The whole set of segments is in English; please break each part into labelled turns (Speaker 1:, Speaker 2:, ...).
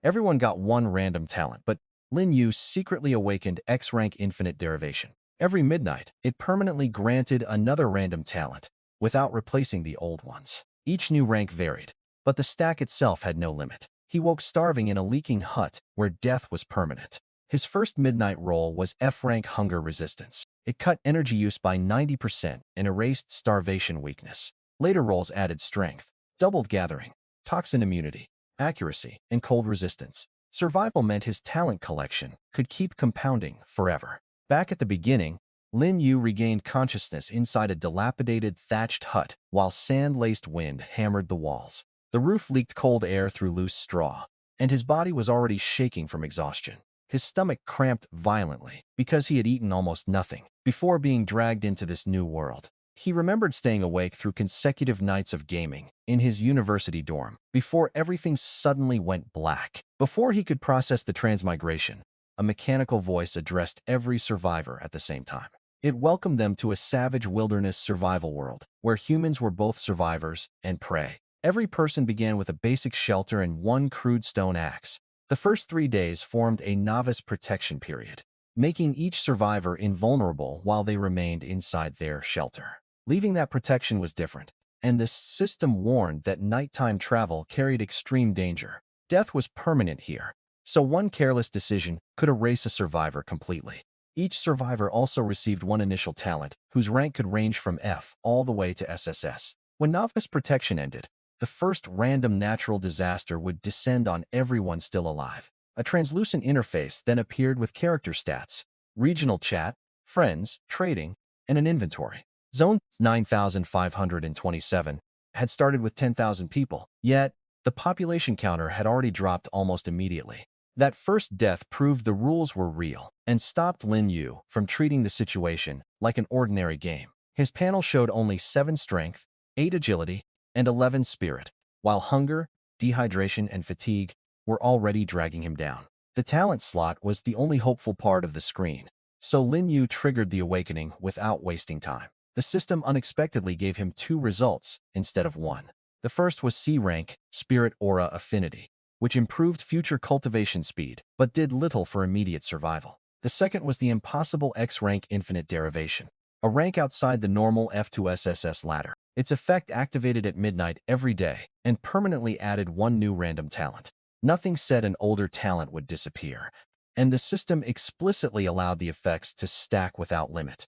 Speaker 1: Everyone got one random talent, but Lin Yu secretly awakened X-Rank Infinite Derivation. Every midnight, it permanently granted another random talent, without replacing the old ones. Each new rank varied, but the stack itself had no limit. He woke starving in a leaking hut where death was permanent. His first midnight roll was F-Rank Hunger Resistance. It cut energy use by 90% and erased starvation weakness. Later rolls added strength, doubled gathering, toxin immunity, accuracy, and cold resistance. Survival meant his talent collection could keep compounding forever. Back at the beginning, Lin Yu regained consciousness inside a dilapidated thatched hut while sand-laced wind hammered the walls. The roof leaked cold air through loose straw, and his body was already shaking from exhaustion. His stomach cramped violently because he had eaten almost nothing before being dragged into this new world. He remembered staying awake through consecutive nights of gaming in his university dorm before everything suddenly went black. Before he could process the transmigration, a mechanical voice addressed every survivor at the same time. It welcomed them to a savage wilderness survival world where humans were both survivors and prey. Every person began with a basic shelter and one crude stone axe. The first 3 days formed a novice protection period, making each survivor invulnerable while they remained inside their shelter. Leaving that protection was different, and the system warned that nighttime travel carried extreme danger. Death was permanent here, so one careless decision could erase a survivor completely. Each survivor also received one initial talent, whose rank could range from F all the way to SSS. When novice protection ended, the first random natural disaster would descend on everyone still alive. A translucent interface then appeared with character stats, regional chat, friends, trading, and an inventory. Zone 9527 had started with 10,000 people, yet the population counter had already dropped almost immediately. That first death proved the rules were real and stopped Lin Yu from treating the situation like an ordinary game. His panel showed only 7 strength, 8 agility, and 11 spirit, while hunger, dehydration, and fatigue were already dragging him down. The talent slot was the only hopeful part of the screen, so Lin Yu triggered the awakening without wasting time. The system unexpectedly gave him 2 results instead of 1. The first was C-Rank, Spirit Aura Affinity, which improved future cultivation speed, but did little for immediate survival. The second was the impossible X-Rank Infinite Derivation, a rank outside the normal F-to-SSS ladder. Its effect activated at midnight every day and permanently added 1 new random talent. Nothing said an older talent would disappear, and the system explicitly allowed the effects to stack without limit.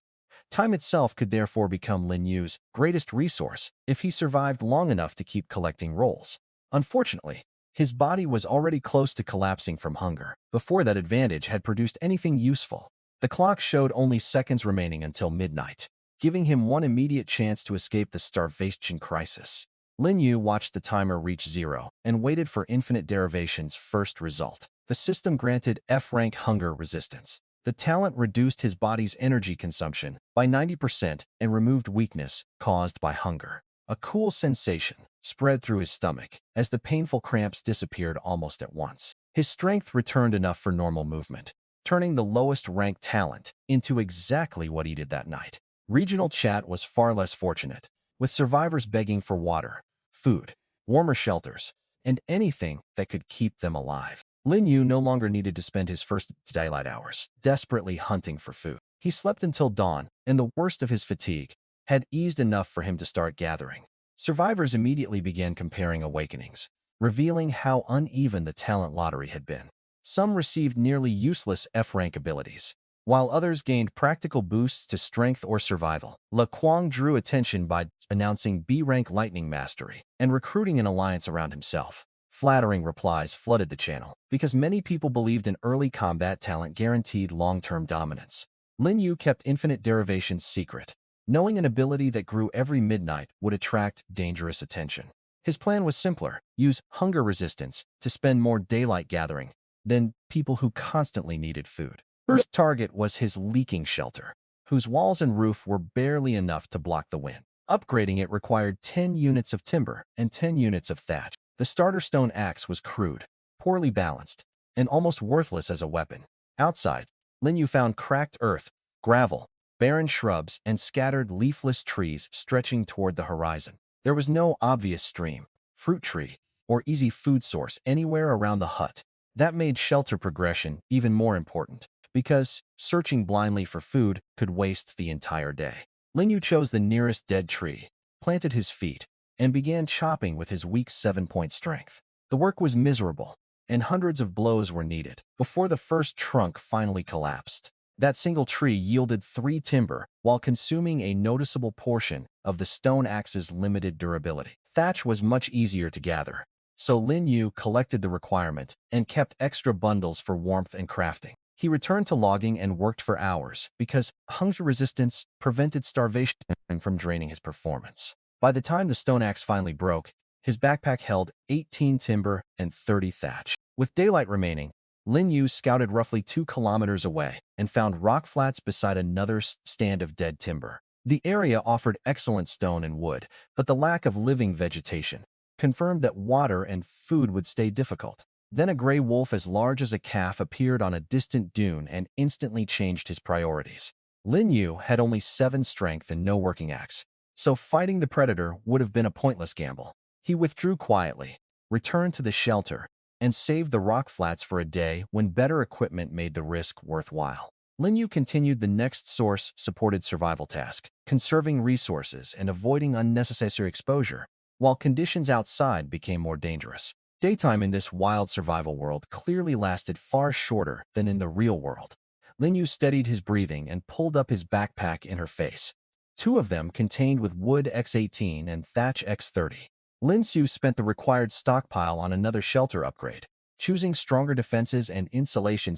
Speaker 1: Time itself could therefore become Lin Yu's greatest resource if he survived long enough to keep collecting rolls. Unfortunately, his body was already close to collapsing from hunger before that advantage had produced anything useful. The clock showed only seconds remaining until midnight, giving him one immediate chance to escape the starvation crisis. Lin Yu watched the timer reach 0 and waited for Infinite Derivation's first result. The system granted F-Rank Hunger Resistance. The talent reduced his body's energy consumption by 90% and removed weakness caused by hunger. A cool sensation spread through his stomach as the painful cramps disappeared almost at once. His strength returned enough for normal movement, turning the lowest ranked talent into exactly what he did that night. Regional chat was far less fortunate, with survivors begging for water, food, warmer shelters, and anything that could keep them alive. Lin Yu no longer needed to spend his first daylight hours desperately hunting for food. He slept until dawn, and the worst of his fatigue had eased enough for him to start gathering. Survivors immediately began comparing awakenings, revealing how uneven the talent lottery had been. Some received nearly useless F-rank abilities, while others gained practical boosts to strength or survival. Le Quang drew attention by announcing B-rank lightning mastery and recruiting an alliance around himself. Flattering replies flooded the channel because many people believed an early combat talent guaranteed long-term dominance. Lin Yu kept Infinite Derivation secret, knowing an ability that grew every midnight would attract dangerous attention. His plan was simpler: use hunger resistance to spend more daylight gathering than people who constantly needed food. First target was his leaking shelter, whose walls and roof were barely enough to block the wind. Upgrading it required 10 units of timber and 10 units of thatch. The starter stone axe was crude, poorly balanced, and almost worthless as a weapon. Outside, Lin Yu found cracked earth, gravel, barren shrubs, and scattered leafless trees stretching toward the horizon. There was no obvious stream, fruit tree, or easy food source anywhere around the hut, That made shelter progression even more important, because searching blindly for food could waste the entire day. Lin Yu chose the nearest dead tree, planted his feet, and began chopping with his weak 7-point strength. The work was miserable, and hundreds of blows were needed before the first trunk finally collapsed. That single tree yielded 3 timber while consuming a noticeable portion of the stone axe's limited durability. Thatch was much easier to gather, so Lin Yu collected the requirement and kept extra bundles for warmth and crafting. He returned to logging and worked for hours because hunger resistance prevented starvation from draining his performance. By the time the stone axe finally broke, his backpack held 18 timber and 30 thatch. With daylight remaining, Lin Yu scouted roughly 2 kilometers away and found rock flats beside another stand of dead timber. The area offered excellent stone and wood, but the lack of living vegetation confirmed that water and food would stay difficult. Then a gray wolf as large as a calf appeared on a distant dune and instantly changed his priorities. Lin Yu had only 7 strength and no working axe, so fighting the predator would have been a pointless gamble. He withdrew quietly, returned to the shelter, and saved the rock flats for a day when better equipment made the risk worthwhile. Lin Yu continued the next source-supported survival task, conserving resources and avoiding unnecessary exposure, while conditions outside became more dangerous. Daytime in this wild survival world clearly lasted far shorter than in the real world. Lin Yu steadied his breathing and pulled up his backpack in her face. 2 of them contained with wood X18 and thatch X30. Lin Yu spent the required stockpile on another shelter upgrade, choosing stronger defenses and insulation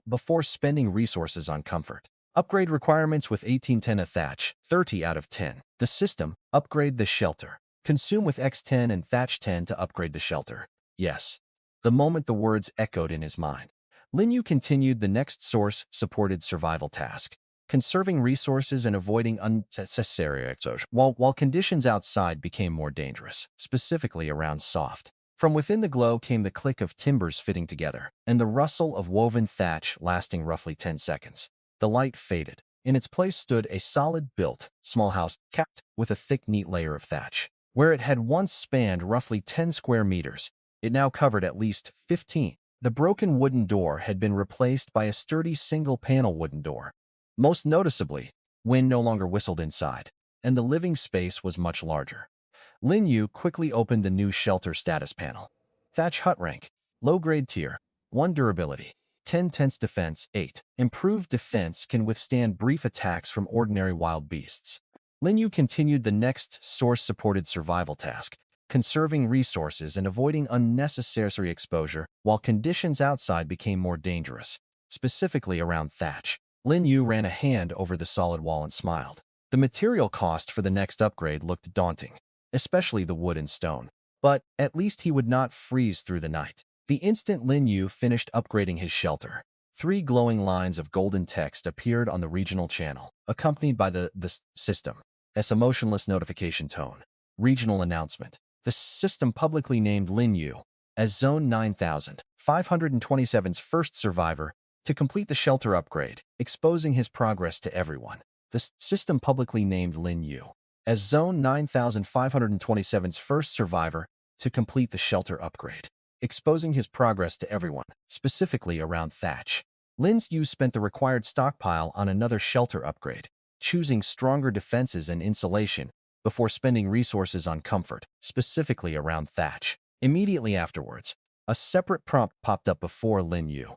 Speaker 1: before spending resources on comfort. Upgrade requirements with 1810 a thatch, 30 out of 10. The system, upgrade the shelter. Consume with X10 and thatch 10 to upgrade the shelter. Yes. The moment the words echoed in his mind, Lin Yu continued the next source-supported survival task, conserving resources and avoiding unnecessary exposure, while conditions outside became more dangerous, specifically around soft. From within the glow came the click of timbers fitting together, and the rustle of woven thatch lasting roughly 10 seconds. The light faded. In its place stood a solid-built, small house capped with a thick, neat layer of thatch. Where it had once spanned roughly 10 square meters, it now covered at least 15. The broken wooden door had been replaced by a sturdy single-panel wooden door. Most noticeably, wind no longer whistled inside, and the living space was much larger. Lin Yu quickly opened the new shelter status panel. Thatch hut rank, low-grade tier, 1 durability, 10 tense defense, 8. Improved defense can withstand brief attacks from ordinary wild beasts. Lin Yu continued the next source-supported survival task, conserving resources and avoiding unnecessary exposure while conditions outside became more dangerous, specifically around thatch. Lin Yu ran a hand over the solid wall and smiled. The material cost for the next upgrade looked daunting, especially the wood and stone, but at least he would not freeze through the night. The instant Lin Yu finished upgrading his shelter, 3 glowing lines of golden text appeared on the regional channel, accompanied by the system as a motionless notification tone. Regional announcement. The system publicly named Lin Yu as Zone 9527's first survivor to complete the shelter upgrade, exposing his progress to everyone. The system publicly named Lin Yu as Zone 9527's first survivor to complete the shelter upgrade, exposing his progress to everyone, specifically around thatch. Lin Yu spent the required stockpile on another shelter upgrade, choosing stronger defenses and insulation before spending resources on comfort, specifically around thatch. Immediately afterwards, a separate prompt popped up before Lin Yu.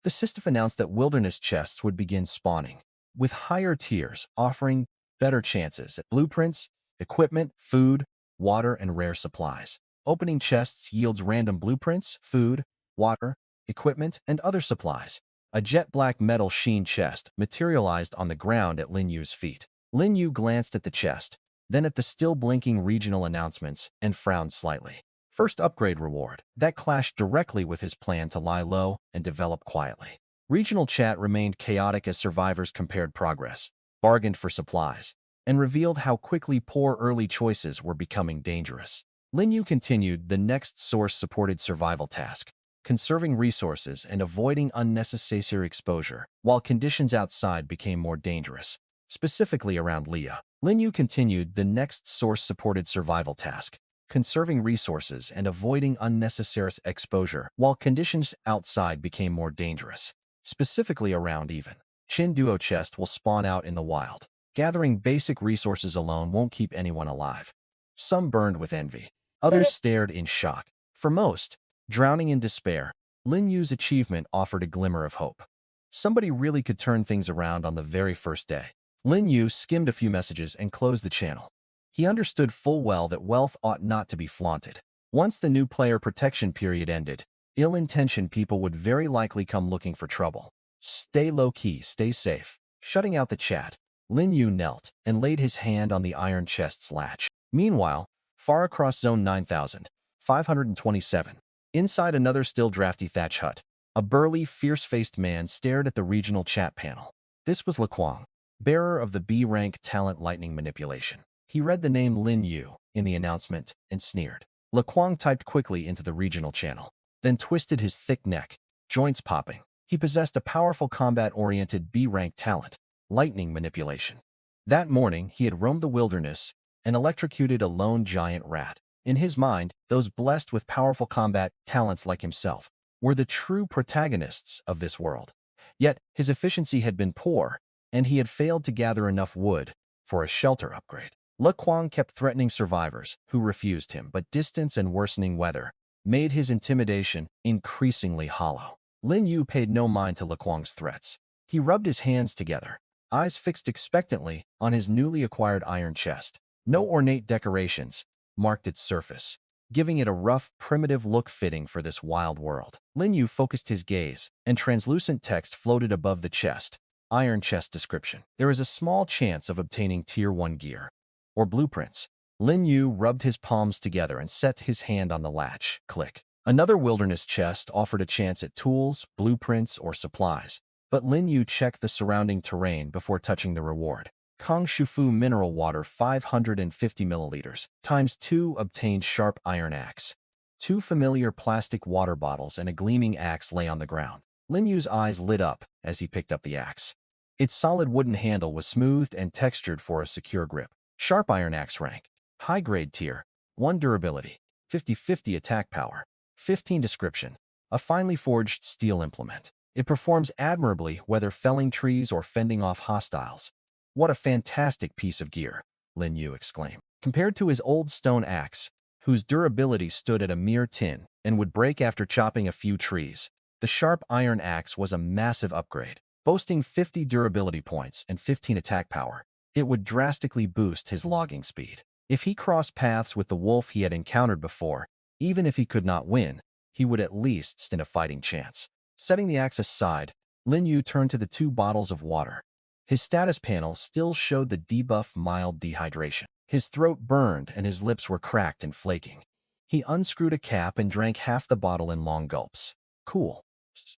Speaker 1: The system announced that wilderness chests would begin spawning, with higher tiers offering better chances at blueprints, equipment, food, water, and rare supplies. Opening chests yields random blueprints, food, water, equipment, and other supplies. A jet-black metal sheen chest materialized on the ground at Lin Yu's feet. Lin Yu glanced at the chest, then at the still-blinking regional announcements, and frowned slightly. First upgrade reward. That clashed directly with his plan to lie low and develop quietly. Regional chat remained chaotic as survivors compared progress, bargained for supplies, and revealed how quickly poor early choices were becoming dangerous. Lin Yu continued the next source-supported survival task, conserving resources and avoiding unnecessary exposure, while conditions outside became more dangerous, specifically around Leah. Lin Yu continued the next source-supported survival task, conserving resources and avoiding unnecessary exposure while conditions outside became more dangerous, specifically around even. Chin Duo chest will spawn out in the wild. Gathering basic resources alone won't keep anyone alive. Some burned with envy. Others stared in shock. For most, drowning in despair, Lin Yu's achievement offered a glimmer of hope. Somebody really could turn things around on the very first day. Lin Yu skimmed a few messages and closed the channel. He understood full well that wealth ought not to be flaunted. Once the new player protection period ended, ill-intentioned people would very likely come looking for trouble. Stay low-key, stay safe. Shutting out the chat, Lin Yu knelt and laid his hand on the iron chest's latch. Meanwhile, far across Zone 9527, inside another still drafty thatch hut, a burly, fierce-faced man stared at the regional chat panel. This was Laquang, bearer of the B-rank talent lightning manipulation. He read the name Lin Yu in the announcement and sneered. Laquang typed quickly into the regional channel, then twisted his thick neck, joints popping. He possessed a powerful combat-oriented B-rank talent, lightning manipulation. That morning, he had roamed the wilderness and electrocuted a lone giant rat. In his mind, those blessed with powerful combat talents like himself were the true protagonists of this world. Yet, his efficiency had been poor, and he had failed to gather enough wood for a shelter upgrade. Laquang kept threatening survivors who refused him, but distance and worsening weather made his intimidation increasingly hollow. Lin Yu paid no mind to Laquang's threats. He rubbed his hands together, eyes fixed expectantly on his newly acquired iron chest. No ornate decorations marked its surface, giving it a rough, primitive look fitting for this wild world. Lin Yu focused his gaze, and translucent text floated above the chest. Iron chest description. There is a small chance of obtaining Tier 1 gear or blueprints. Lin Yu rubbed his palms together and set his hand on the latch. Click. Another wilderness chest offered a chance at tools, blueprints, or supplies, but Lin Yu checked the surrounding terrain before touching the reward. Kong Shufu mineral water 550 milliliters, times 2 obtained sharp iron axe. 2 familiar plastic water bottles and a gleaming axe lay on the ground. Lin Yu's eyes lit up as he picked up the axe. Its solid wooden handle was smoothed and textured for a secure grip. Sharp iron axe rank. High-grade tier. 1 durability. 50-50 attack power. 15 description. A finely forged steel implement. It performs admirably whether felling trees or fending off hostiles. What a fantastic piece of gear, Lin Yu exclaimed. Compared to his old stone axe, whose durability stood at a mere tin and would break after chopping a few trees, the sharp iron axe was a massive upgrade. Boasting 50 durability points and 15 attack power, it would drastically boost his logging speed. If he crossed paths with the wolf he had encountered before, even if he could not win, he would at least stand a fighting chance. Setting the axe aside, Lin Yu turned to the 2 bottles of water. His status panel still showed the debuff mild dehydration. His throat burned and his lips were cracked and flaking. He unscrewed a cap and drank half the bottle in long gulps. Cool.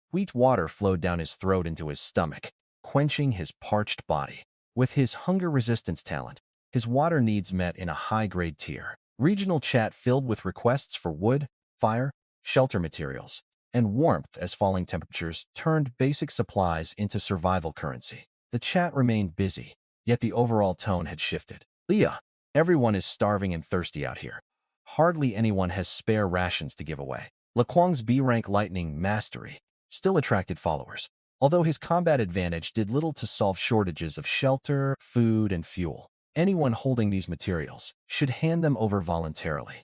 Speaker 1: Sweet water flowed down his throat into his stomach, quenching his parched body. With his hunger resistance talent, his water needs met in a high-grade tier. Regional chat filled with requests for wood, fire, shelter materials, and warmth as falling temperatures turned basic supplies into survival currency. The chat remained busy, yet the overall tone had shifted. Leah, everyone is starving and thirsty out here. Hardly anyone has spare rations to give away. Laquang's B-rank lightning mastery still attracted followers, although his combat advantage did little to solve shortages of shelter, food, and fuel. Anyone holding these materials should hand them over voluntarily.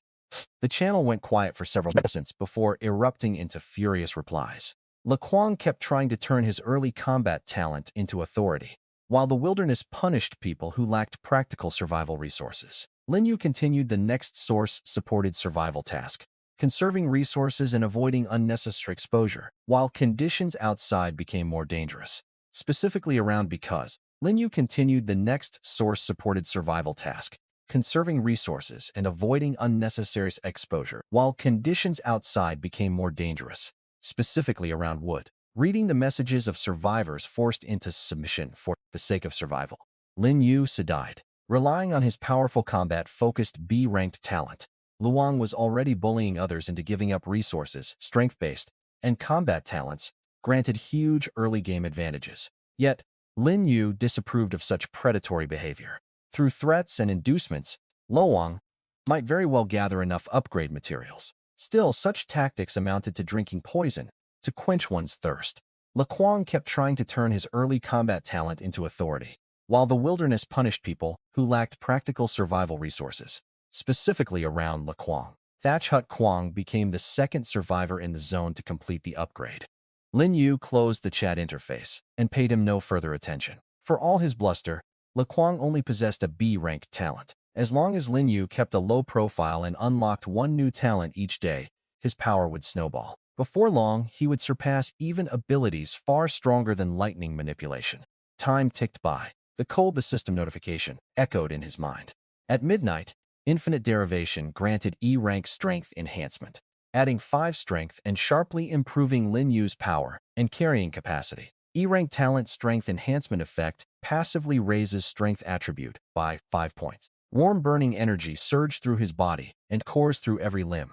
Speaker 1: The channel went quiet for several seconds before erupting into furious replies. Laquang kept trying to turn his early combat talent into authority, while the wilderness punished people who lacked practical survival resources. Lin Yu continued the next source-supported survival task, conserving resources and avoiding unnecessary exposure, while conditions outside became more dangerous, specifically around because Lin Yu continued the next source-supported survival task, conserving resources and avoiding unnecessary exposure, while conditions outside became more dangerous, specifically around wood. Reading the messages of survivors forced into submission for the sake of survival, Lin Yu sighed. Relying on his powerful combat-focused B-ranked talent, Luang was already bullying others into giving up resources, strength-based, and combat talents, granted huge early-game advantages. Yet, Lin Yu disapproved of such predatory behavior. Through threats and inducements, Luang might very well gather enough upgrade materials. Still, such tactics amounted to drinking poison to quench one's thirst. Laquang kept trying to turn his early combat talent into authority, while the wilderness punished people who lacked practical survival resources, specifically around Laquang. Thatch Hut Quang became the second survivor in the zone to complete the upgrade. Lin Yu closed the chat interface and paid him no further attention. For all his bluster, Laquang only possessed a B-rank talent. As long as Lin Yu kept a low profile and unlocked one new talent each day, his power would snowball. Before long, he would surpass even abilities far stronger than lightning manipulation. Time ticked by. The cold system notification echoed in his mind. At midnight, Infinite Derivation granted E-rank strength enhancement, adding 5 strength and sharply improving Lin Yu's power and carrying capacity. E-rank talent strength enhancement effect passively raises strength attribute by 5 points. Warm burning energy surged through his body and coursed through every limb.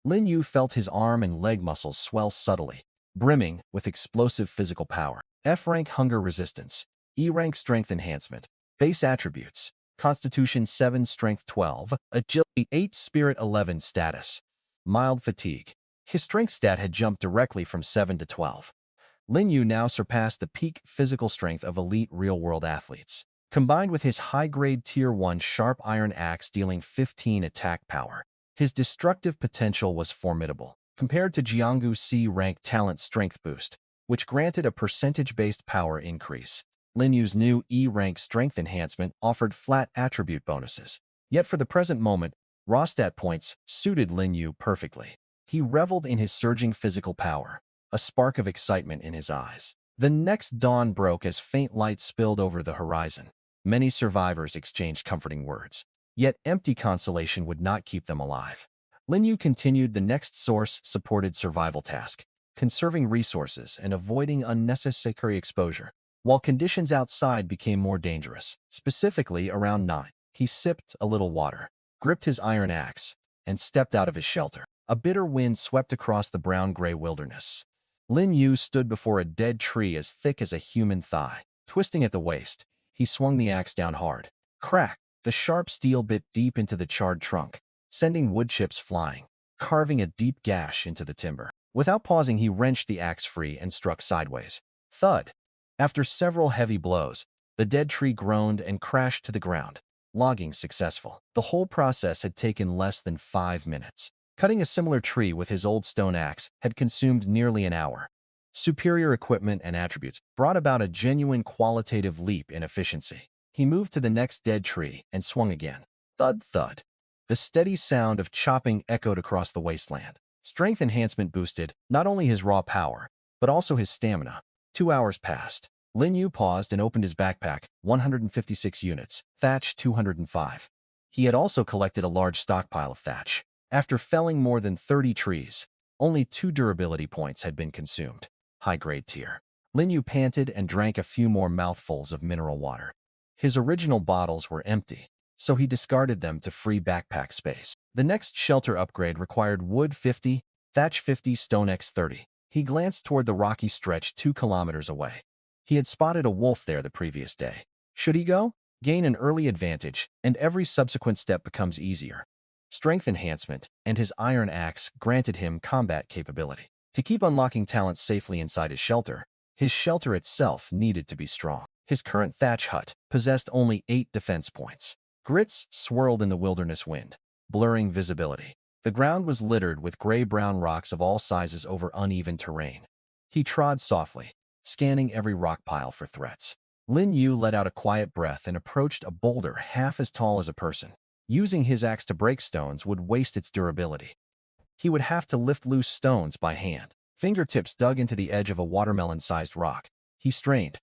Speaker 1: Lin Yu felt his arm and leg muscles swell subtly, brimming with explosive physical power. F-rank hunger resistance, E-rank strength enhancement, base attributes, Constitution 7 Strength 12, Agility 8 Spirit 11 status, mild fatigue. His strength stat had jumped directly from 7 to 12. Lin Yu now surpassed the peak physical strength of elite real-world athletes. Combined with his high-grade Tier 1 sharp iron axe dealing 15 attack power, his destructive potential was formidable. Compared to Jianggu's C-rank talent strength boost, which granted a percentage-based power increase, Lin Yu's new E-rank strength enhancement offered flat attribute bonuses. Yet for the present moment, raw stat points suited Lin Yu perfectly. He reveled in his surging physical power, a spark of excitement in his eyes. The next dawn broke as faint light spilled over the horizon. Many survivors exchanged comforting words. Yet empty consolation would not keep them alive. Lin Yu continued the next source-supported survival task, conserving resources and avoiding unnecessary exposure. While conditions outside became more dangerous, specifically around 9, he sipped a little water, gripped his iron axe, and stepped out of his shelter. A bitter wind swept across the brown-gray wilderness. Lin Yu stood before a dead tree as thick as a human thigh. Twisting at the waist, he swung the axe down hard. Crack! The sharp steel bit deep into the charred trunk, sending wood chips flying, carving a deep gash into the timber. Without pausing, he wrenched the axe free and struck sideways. Thud! After several heavy blows, the dead tree groaned and crashed to the ground. Logging successful. The whole process had taken less than 5 minutes. Cutting a similar tree with his old stone axe had consumed nearly an hour. Superior equipment and attributes brought about a genuine qualitative leap in efficiency. He moved to the next dead tree and swung again. Thud, thud. The steady sound of chopping echoed across the wasteland. Strength enhancement boosted not only his raw power, but also his stamina. 2 hours passed. Lin Yu paused and opened his backpack, 156 units, thatch 205. He had also collected a large stockpile of thatch. After felling more than 30 trees, only 2 durability points had been consumed. High-grade tier. Lin Yu panted and drank a few more mouthfuls of mineral water. His original bottles were empty, so he discarded them to free backpack space. The next shelter upgrade required wood 50, thatch 50, stone X 30. He glanced toward the rocky stretch 2 kilometers away. He had spotted a wolf there the previous day. Should he go? Gain an early advantage, and every subsequent step becomes easier. Strength enhancement and his iron axe granted him combat capability. To keep unlocking talent safely inside his shelter itself needed to be strong. His current thatch hut possessed only 8 defense points. Grits swirled in the wilderness wind, blurring visibility. The ground was littered with gray-brown rocks of all sizes over uneven terrain. He trod softly, scanning every rock pile for threats. Lin Yu let out a quiet breath and approached a boulder half as tall as a person. Using his axe to break stones would waste its durability. He would have to lift loose stones by hand. Fingertips dug into the edge of a watermelon-sized rock. He strained.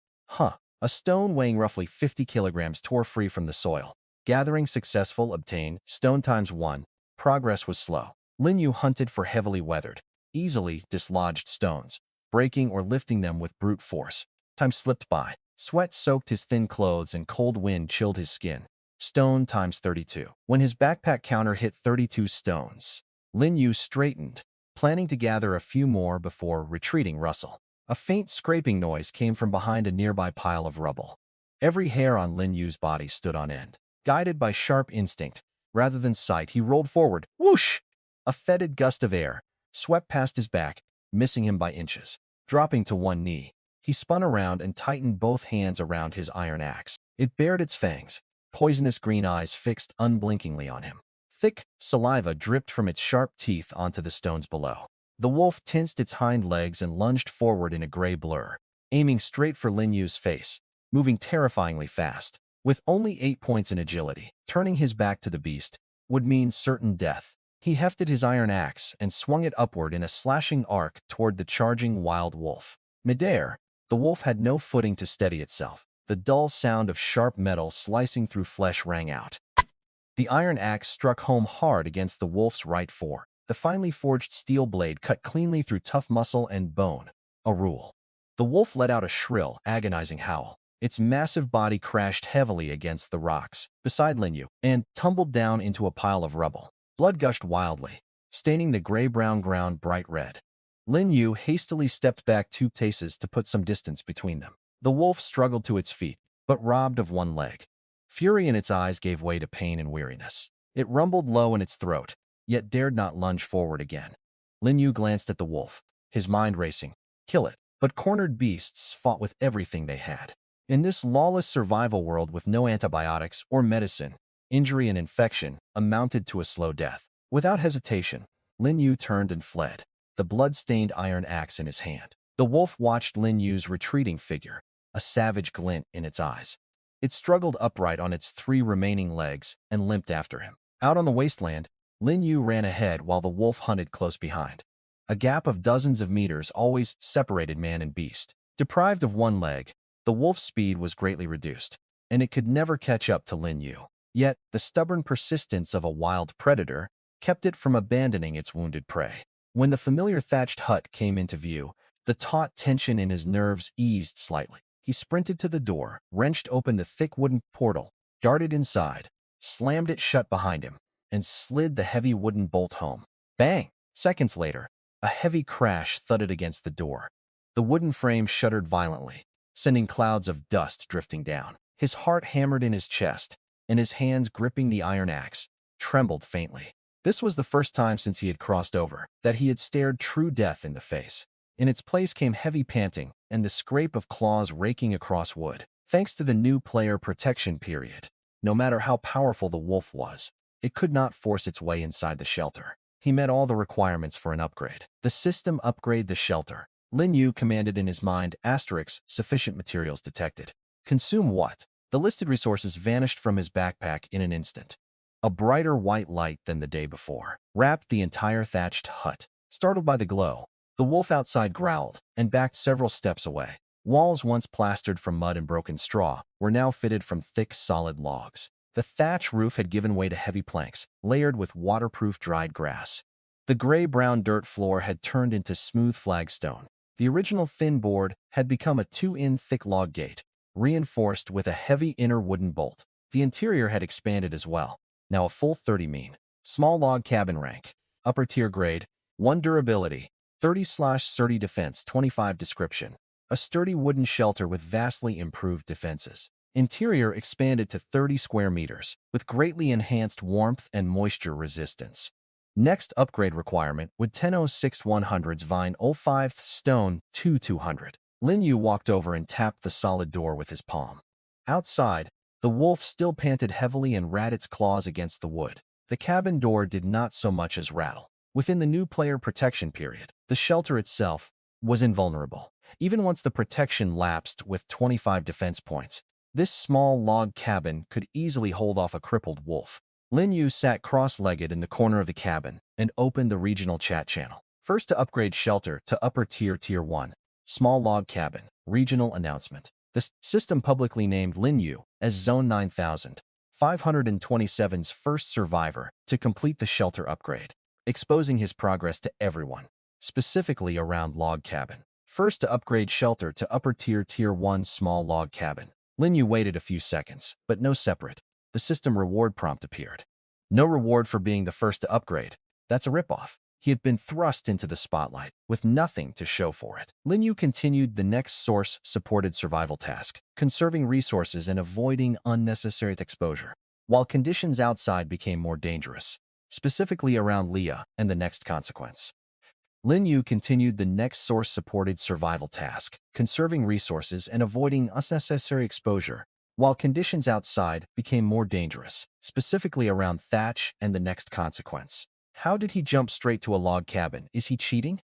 Speaker 1: A stone weighing roughly 50 kilograms tore free from the soil. Gathering successful, obtained, stone times 1. Progress was slow. Lin Yu hunted for heavily weathered, easily dislodged stones, breaking or lifting them with brute force. Time slipped by. Sweat soaked his thin clothes and cold wind chilled his skin. Stone times 32. When his backpack counter hit 32 stones, Lin Yu straightened, planning to gather a few more before retreating Russell. A faint scraping noise came from behind a nearby pile of rubble. Every hair on Lin Yu's body stood on end. Guided by sharp instinct, Rather than sight, he rolled forward. Whoosh! A fetid gust of air swept past his back, missing him by inches. Dropping to one knee, he spun around and tightened both hands around his iron axe. It bared its fangs, poisonous green eyes fixed unblinkingly on him. Thick saliva dripped from its sharp teeth onto the stones below. The wolf tensed its hind legs and lunged forward in a gray blur, aiming straight for Lin Yu's face, moving terrifyingly fast. With only 8 points in agility, turning his back to the beast would mean certain death. He hefted his iron axe and swung it upward in a slashing arc toward the charging wild wolf. Midair, the wolf had no footing to steady itself. The dull sound of sharp metal slicing through flesh rang out. The iron axe struck home hard against the wolf's right fore. The finely forged steel blade cut cleanly through tough muscle and bone. A rule. The wolf let out a shrill, agonizing howl. Its massive body crashed heavily against the rocks beside Lin Yu and tumbled down into a pile of rubble. Blood gushed wildly, staining the gray-brown ground bright red. Lin Yu hastily stepped back 2 paces to put some distance between them. The wolf struggled to its feet, but robbed of one leg. Fury in its eyes gave way to pain and weariness. It rumbled low in its throat, yet dared not lunge forward again. Lin Yu glanced at the wolf, his mind racing. Kill it. But cornered beasts fought with everything they had. In this lawless survival world with no antibiotics or medicine, injury and infection amounted to a slow death. Without hesitation, Lin Yu turned and fled, the blood-stained iron axe in his hand. The wolf watched Lin Yu's retreating figure, a savage glint in its eyes. It struggled upright on its 3 remaining legs and limped after him. Out on the wasteland, Lin Yu ran ahead while the wolf hunted close behind. A gap of dozens of meters always separated man and beast. Deprived of one leg, the wolf's speed was greatly reduced, and it could never catch up to Lin Yu. Yet, the stubborn persistence of a wild predator kept it from abandoning its wounded prey. When the familiar thatched hut came into view, the taut tension in his nerves eased slightly. He sprinted to the door, wrenched open the thick wooden portal, darted inside, slammed it shut behind him, and slid the heavy wooden bolt home. Bang! Seconds later, a heavy crash thudded against the door. The wooden frame shuddered violently, sending clouds of dust drifting down. His heart hammered in his chest, and his hands gripping the iron axe trembled faintly. This was the first time since he had crossed over that he had stared true death in the face. In its place came heavy panting and the scrape of claws raking across wood. Thanks to the new player protection period, no matter how powerful the wolf was, it could not force its way inside the shelter. He met all the requirements for an upgrade. The system upgrade the shelter. Lin Yu commanded in his mind, * sufficient materials detected. Consume what? The listed resources vanished from his backpack in an instant. A brighter white light than the day before wrapped the entire thatched hut. Startled by the glow, the wolf outside growled and backed several steps away. Walls once plastered from mud and broken straw were now fitted from thick, solid logs. The thatch roof had given way to heavy planks, layered with waterproof dried grass. The gray-brown dirt floor had turned into smooth flagstone. The original thin board had become a 2-in thick log gate, reinforced with a heavy inner wooden bolt. The interior had expanded as well, now a full 30 mean. Small log cabin rank, upper tier grade, 1 durability, 30/30 defense, 25 description. A sturdy wooden shelter with vastly improved defenses. Interior expanded to 30 square meters, with greatly enhanced warmth and moisture resistance. Next upgrade requirement would 10.06 Vine 05 Stone 200. Lin Yu walked over and tapped the solid door with his palm. Outside, the wolf still panted heavily and rat its claws against the wood. The cabin door did not so much as rattle. Within the new player protection period, the shelter itself was invulnerable. Even once the protection lapsed with 25 defense points, this small log cabin could easily hold off a crippled wolf. Lin Yu sat cross-legged in the corner of the cabin and opened the regional chat channel. First to upgrade shelter to upper tier tier 1. Small log cabin. Regional announcement. The system publicly named Lin Yu as Zone 9527's first survivor to complete the shelter upgrade, exposing his progress to everyone, specifically around log cabin. First to upgrade shelter to upper tier tier 1 small log cabin. Lin Yu waited a few seconds, but no separate. The system reward prompt appeared. No reward for being the first to upgrade. That's a ripoff. He had been thrust into the spotlight, with nothing to show for it. Lin Yu continued the next source-supported survival task, conserving resources and avoiding unnecessary exposure. while conditions outside became more dangerous, specifically around Leah and the next consequence. Lin Yu continued the next source-supported survival task, conserving resources and avoiding unnecessary exposure, while conditions outside became more dangerous, specifically around Thatch and the next consequence. How did he jump straight to a log cabin? Is he cheating?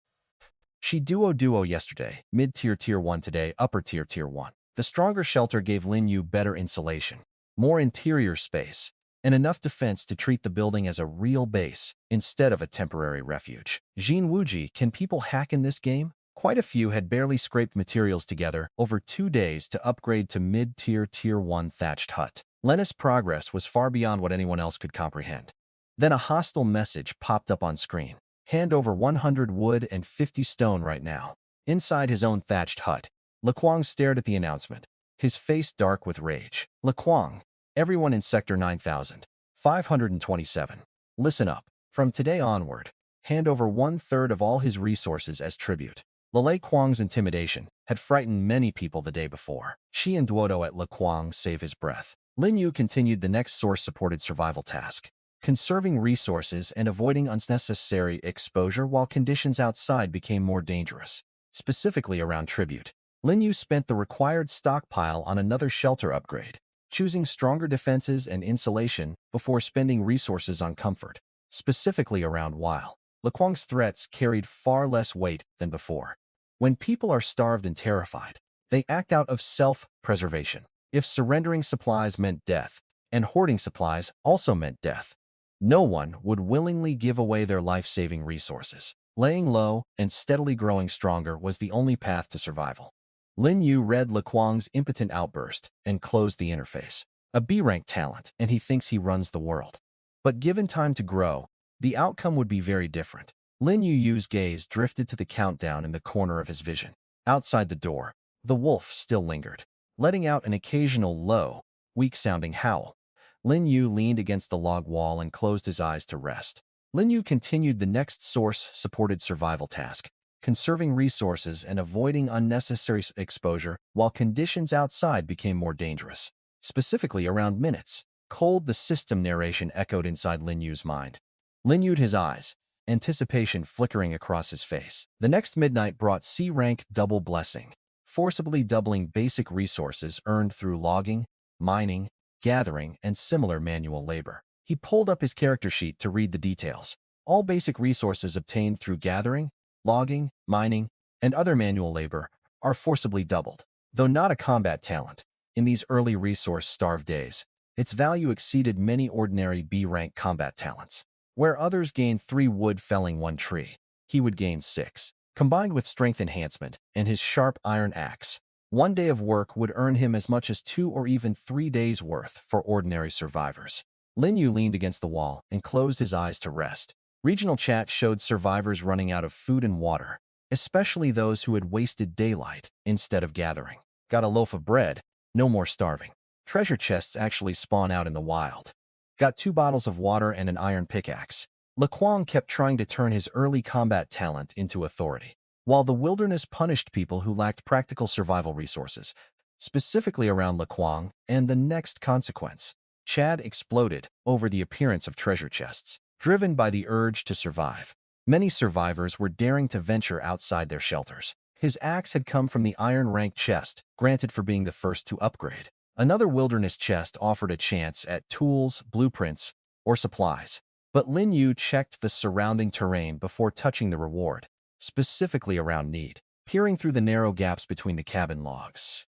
Speaker 1: She duo yesterday, mid-tier tier 1 today, upper tier tier 1. The stronger shelter gave Lin Yu better insulation, more interior space, and enough defense to treat the building as a real base instead of a temporary refuge. Jin Wuji, can people hack in this game? Quite a few had barely scraped materials together over 2 days to upgrade to mid-tier tier 1 thatched hut. Lenna's progress was far beyond what anyone else could comprehend. Then a hostile message popped up on screen. Hand over 100 wood and 50 stone right now. Inside his own thatched hut, Lequang stared at the announcement, his face dark with rage. Lequang, everyone in Sector 9527. Listen up. From today onward, hand over 1/3 of all his resources as tribute. Lei Kuang's intimidation had frightened many people the day before. She and Duodo at Lequang save his breath. Lin Yu continued the next source-supported survival task, conserving resources and avoiding unnecessary exposure while conditions outside became more dangerous, specifically around tribute. Lin Yu spent the required stockpile on another shelter upgrade, choosing stronger defenses and insulation before spending resources on comfort, specifically around while. Lequang's threats carried far less weight than before. When people are starved and terrified, they act out of self-preservation. If surrendering supplies meant death, and hoarding supplies also meant death, no one would willingly give away their life-saving resources. Laying low and steadily growing stronger was the only path to survival. Lin Yu read Lequang's impotent outburst and closed the interface. A B-rank talent, and he thinks he runs the world. But given time to grow, the outcome would be very different. Lin Yu's gaze drifted to the countdown in the corner of his vision. Outside the door, the wolf still lingered, letting out an occasional low, weak-sounding howl. Lin Yu leaned against the log wall and closed his eyes to rest. Lin Yu continued the next source-supported survival task, conserving resources and avoiding unnecessary exposure while conditions outside became more dangerous, specifically around minutes. Cold, the system narration echoed inside Lin Yu's mind. Lin Yu'd his eyes, anticipation flickering across his face. The next midnight brought C-rank double blessing, forcibly doubling basic resources earned through logging, mining, gathering, and similar manual labor. He pulled up his character sheet to read the details. All basic resources obtained through gathering, logging, mining, and other manual labor are forcibly doubled. Though not a combat talent, in these early resource-starved days, its value exceeded many ordinary B-rank combat talents. Where others gained 3 wood felling 1 tree, he would gain 6. Combined with strength enhancement and his sharp iron axe, 1 day of work would earn him as much as 2 or even 3 days' worth for ordinary survivors. Lin Yu leaned against the wall and closed his eyes to rest. Regional chat showed survivors running out of food and water, especially those who had wasted daylight instead of gathering. Got a loaf of bread, no more starving. Treasure chests actually spawn out in the wild. Got 2 bottles of water and an iron pickaxe. Lequang kept trying to turn his early combat talent into authority, while the wilderness punished people who lacked practical survival resources, specifically around Lequang and the next consequence. Chad exploded over the appearance of treasure chests, driven by the urge to survive. Many survivors were daring to venture outside their shelters. His axe had come from the iron rank chest, granted for being the first to upgrade. Another wilderness chest offered a chance at tools, blueprints, or supplies. But Lin Yu checked the surrounding terrain before touching the reward, specifically around need. Peering through the narrow gaps between the cabin logs,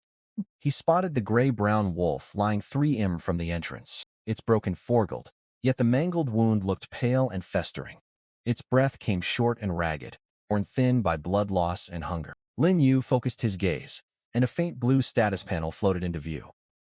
Speaker 1: he spotted the gray-brown wolf lying 3 from the entrance, its broken foreguard, yet the mangled wound looked pale and festering. Its breath came short and ragged, worn thin by blood loss and hunger. Lin Yu focused his gaze, and a faint blue status panel floated into view.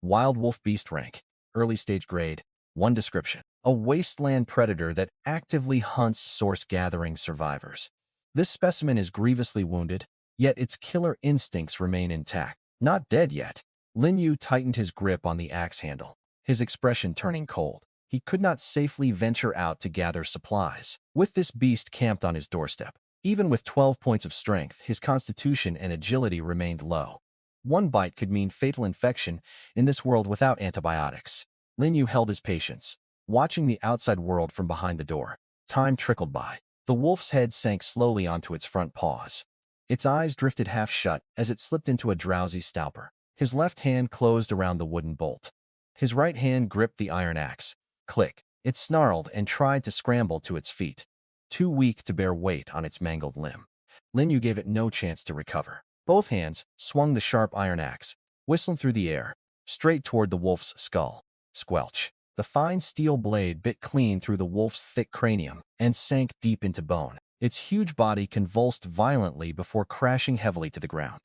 Speaker 1: Wild wolf beast rank, early stage grade, 1 description. A wasteland predator that actively hunts source-gathering survivors. This specimen is grievously wounded, yet its killer instincts remain intact. Not dead yet. Lin Yu tightened his grip on the axe handle, his expression turning cold. He could not safely venture out to gather supplies, with this beast camped on his doorstep. Even with 12 points of strength, his constitution and agility remained low. 1 bite could mean fatal infection in this world without antibiotics. Lin Yu held his patience, watching the outside world from behind the door. Time trickled by. The wolf's head sank slowly onto its front paws. Its eyes drifted half shut as it slipped into a drowsy stupor. His left hand closed around the wooden bolt. His right hand gripped the iron axe. Click. It snarled and tried to scramble to its feet, too weak to bear weight on its mangled limb. Lin Yu gave it no chance to recover. Both hands swung the sharp iron axe, whistling through the air, straight toward the wolf's skull. Squelch. The fine steel blade bit clean through the wolf's thick cranium and sank deep into bone. Its huge body convulsed violently before crashing heavily to the ground.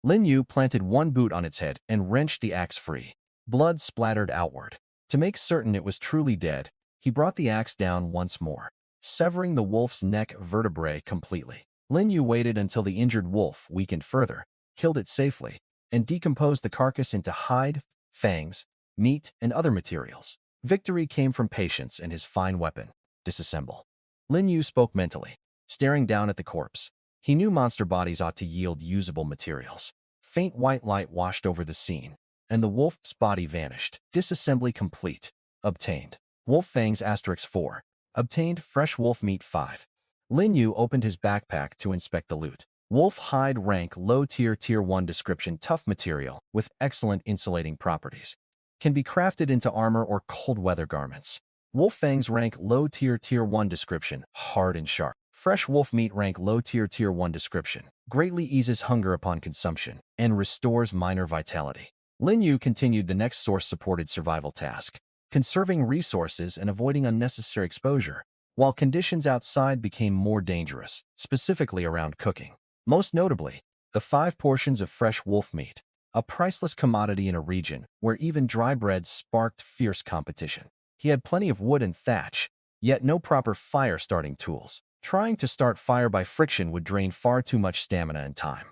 Speaker 1: Lin Yu planted one boot on its head and wrenched the axe free. Blood splattered outward. To make certain it was truly dead, he brought the axe down once more, severing the wolf's neck vertebrae completely. Lin Yu waited until the injured wolf weakened further, killed it safely, and decomposed the carcass into hide, fangs, meat, and other materials. Victory came from patience and his fine weapon. Disassemble. Lin Yu spoke mentally, staring down at the corpse. He knew monster bodies ought to yield usable materials. Faint white light washed over the scene, and the wolf's body vanished. Disassembly complete. Obtained. Wolf fangs *4. Obtained fresh wolf meat 5. Lin Yu opened his backpack to inspect the loot. Wolf hide rank low tier tier 1 description tough material with excellent insulating properties. Can be crafted into armor or cold weather garments. Wolf fangs rank low tier tier 1 description hard and sharp. Fresh wolf meat rank low tier tier 1 description. Greatly eases hunger upon consumption and restores minor vitality. Lin Yu continued the next source-supported survival task, conserving resources and avoiding unnecessary exposure, while conditions outside became more dangerous, specifically around cooking. Most notably, the 5 portions of fresh wolf meat, a priceless commodity in a region where even dry bread sparked fierce competition. He had plenty of wood and thatch, yet no proper fire-starting tools. Trying to start fire by friction would drain far too much stamina and time.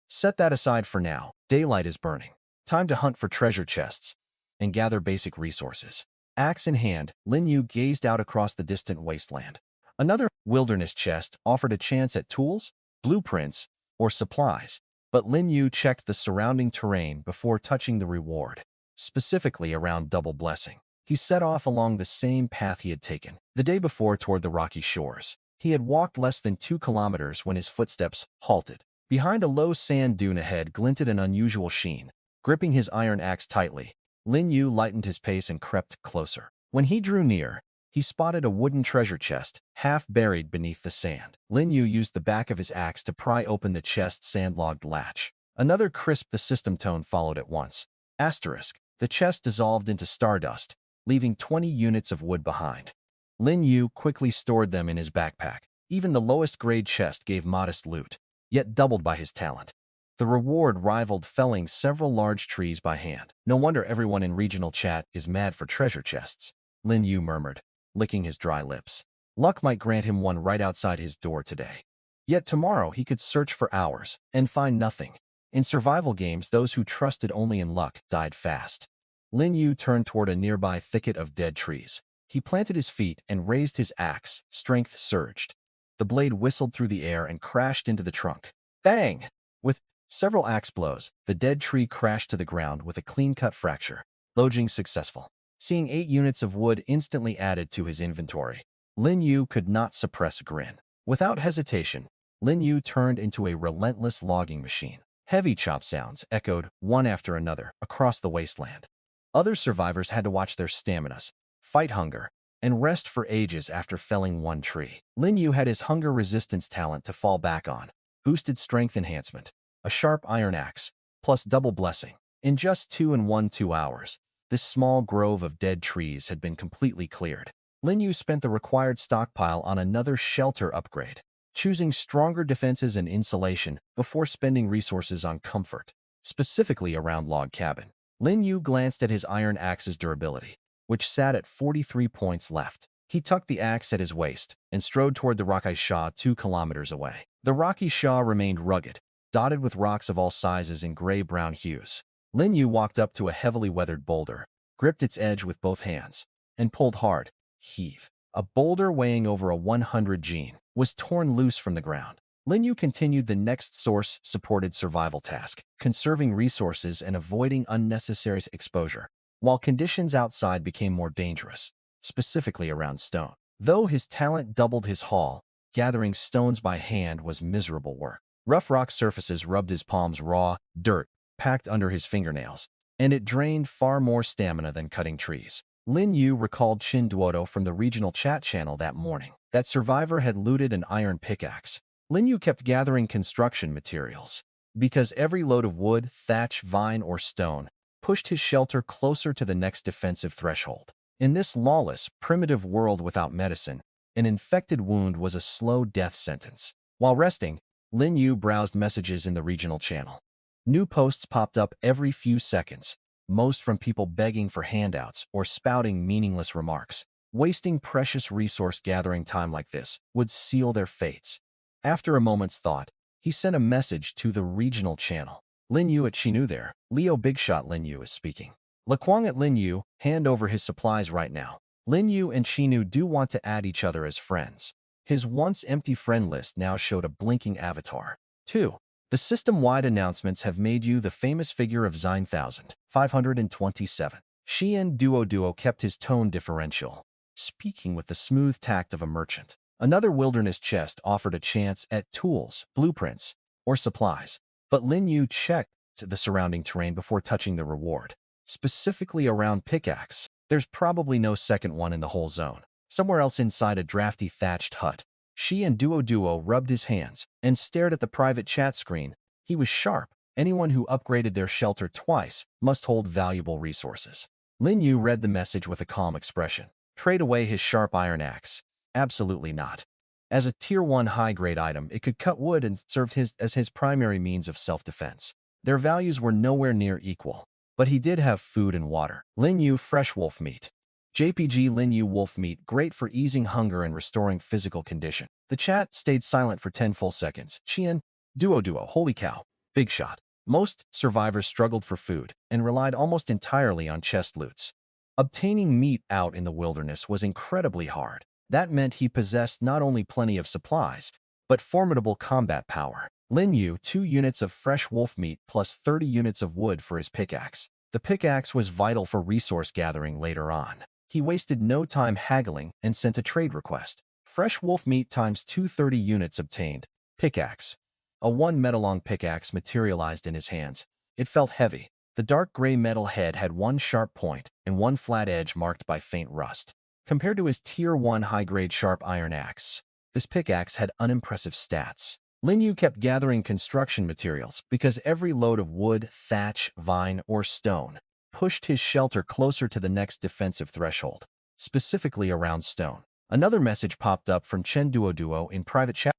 Speaker 1: Set that aside for now. Daylight is burning. Time to hunt for treasure chests and gather basic resources. Axe in hand, Lin Yu gazed out across the distant wasteland. Another wilderness chest offered a chance at tools, blueprints, or supplies, but Lin Yu checked the surrounding terrain before touching the reward, specifically around Double Blessing. He set off along the same path he had taken the day before toward the rocky shores. He had walked less than 2 kilometers when his footsteps halted. Behind a low sand dune ahead glinted an unusual sheen. Gripping his iron axe tightly, Lin Yu lightened his pace and crept closer. When he drew near, he spotted a wooden treasure chest, half buried beneath the sand. Lin Yu used the back of his axe to pry open the chest's sand-logged latch. Another crisp the system tone followed at once. Asterisk. The chest dissolved into stardust, leaving 20 units of wood behind. Lin Yu quickly stored them in his backpack. Even the lowest-grade chest gave modest loot, yet doubled by his talent. The reward rivaled felling several large trees by hand. No wonder everyone in regional chat is mad for treasure chests, Lin Yu murmured, licking his dry lips. Luck might grant him one right outside his door today. Yet tomorrow he could search for hours and find nothing. In survival games, those who trusted only in luck died fast. Lin Yu turned toward a nearby thicket of dead trees. He planted his feet and raised his axe. Strength surged. The blade whistled through the air and crashed into the trunk. Bang! With several axe blows, the dead tree crashed to the ground with a clean-cut fracture. Lodging successful. Seeing 8 units of wood instantly added to his inventory, Lin Yu could not suppress a grin. Without hesitation, Lin Yu turned into a relentless logging machine. Heavy chop sounds echoed, one after another, across the wasteland. Other survivors had to watch their staminas, fight hunger, and rest for ages after felling one tree. Lin Yu had his hunger resistance talent to fall back on, boosted strength enhancement, a sharp iron axe, plus Double Blessing. In just 2 hours, this small grove of dead trees had been completely cleared. Lin Yu spent the required stockpile on another shelter upgrade, choosing stronger defenses and insulation before spending resources on comfort, specifically around log cabin. Lin Yu glanced at his iron axe's durability, which sat at 43 points left. He tucked the axe at his waist and strode toward the Rocky Shaw 2 kilometers away. The Rocky Shaw remained rugged, dotted with rocks of all sizes in gray-brown hues. Lin Yu walked up to a heavily weathered boulder, gripped its edge with both hands, and pulled hard. Heave. A boulder weighing over 100 gene was torn loose from the ground. Lin Yu continued the next source-supported survival task, conserving resources and avoiding unnecessary exposure. while conditions outside became more dangerous, specifically around stone. Though his talent doubled his haul, gathering stones by hand was miserable work. Rough rock surfaces rubbed his palms raw, dirt packed under his fingernails, and it drained far more stamina than cutting trees. Lin Yu recalled Chin Duodo from the regional chat channel that morning. That survivor had looted an iron pickaxe. Lin Yu kept gathering construction materials, because every load of wood, thatch, vine, or stone pushed his shelter closer to the next defensive threshold. In this lawless, primitive world without medicine, an infected wound was a slow death sentence. While resting, Lin Yu browsed messages in the regional channel. New posts popped up every few seconds, most from people begging for handouts or spouting meaningless remarks. Wasting precious resource gathering time like this would seal their fates. After a moment's thought, he sent a message to the regional channel. Lin Yu at Xinu there. Leo Bigshot Lin Yu is speaking. Laquang at Lin Yu, hand over his supplies right now. Lin Yu and Xinu do want to add each other as friends. His once empty friend list now showed a blinking avatar. 2. The system-wide announcements have made you the famous figure of Zine 1527. Xian Duo kept his tone differential, speaking with the smooth tact of a merchant. Another wilderness chest offered a chance at tools, blueprints, or supplies, but Lin Yu checked the surrounding terrain before touching the reward. Specifically around pickaxe, there's probably no second one in the whole zone. Somewhere else inside a drafty thatched hut. Xian Duo rubbed his hands and stared at the private chat screen. He was sharp. Anyone who upgraded their shelter twice must hold valuable resources. Lin Yu read the message with a calm expression. Trade away his sharp iron axe. Absolutely not. As a Tier 1 high-grade item, it could cut wood and served as his primary means of self-defense. Their values were nowhere near equal, but he did have food and water. Lin Yu fresh wolf meat. JPG Lin Yu wolf meat, great for easing hunger and restoring physical condition. The chat stayed silent for 10 full seconds. Xian Duo, holy cow, big shot. Most survivors struggled for food and relied almost entirely on chest loots. Obtaining meat out in the wilderness was incredibly hard. That meant he possessed not only plenty of supplies, but formidable combat power. Lin Yu, 2 units of fresh wolf meat plus 30 units of wood for his pickaxe. The pickaxe was vital for resource gathering later on. He wasted no time haggling and sent a trade request. Fresh wolf meat times 230 units obtained. Pickaxe. A 1 metal-long pickaxe materialized in his hands. It felt heavy. The dark gray metal head had 1 sharp point and 1 flat edge marked by faint rust. Compared to his Tier 1 high-grade sharp iron axe, this pickaxe had unimpressive stats. Lin Yu kept gathering construction materials because every load of wood, thatch, vine, or stone pushed his shelter closer to the next defensive threshold, specifically around stone. Another message popped up from Chen Duo in private chat.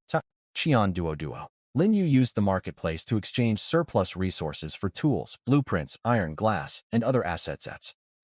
Speaker 1: Qian Duo. Lin Yu used the marketplace to exchange surplus resources for tools, blueprints, iron, glass, and other assets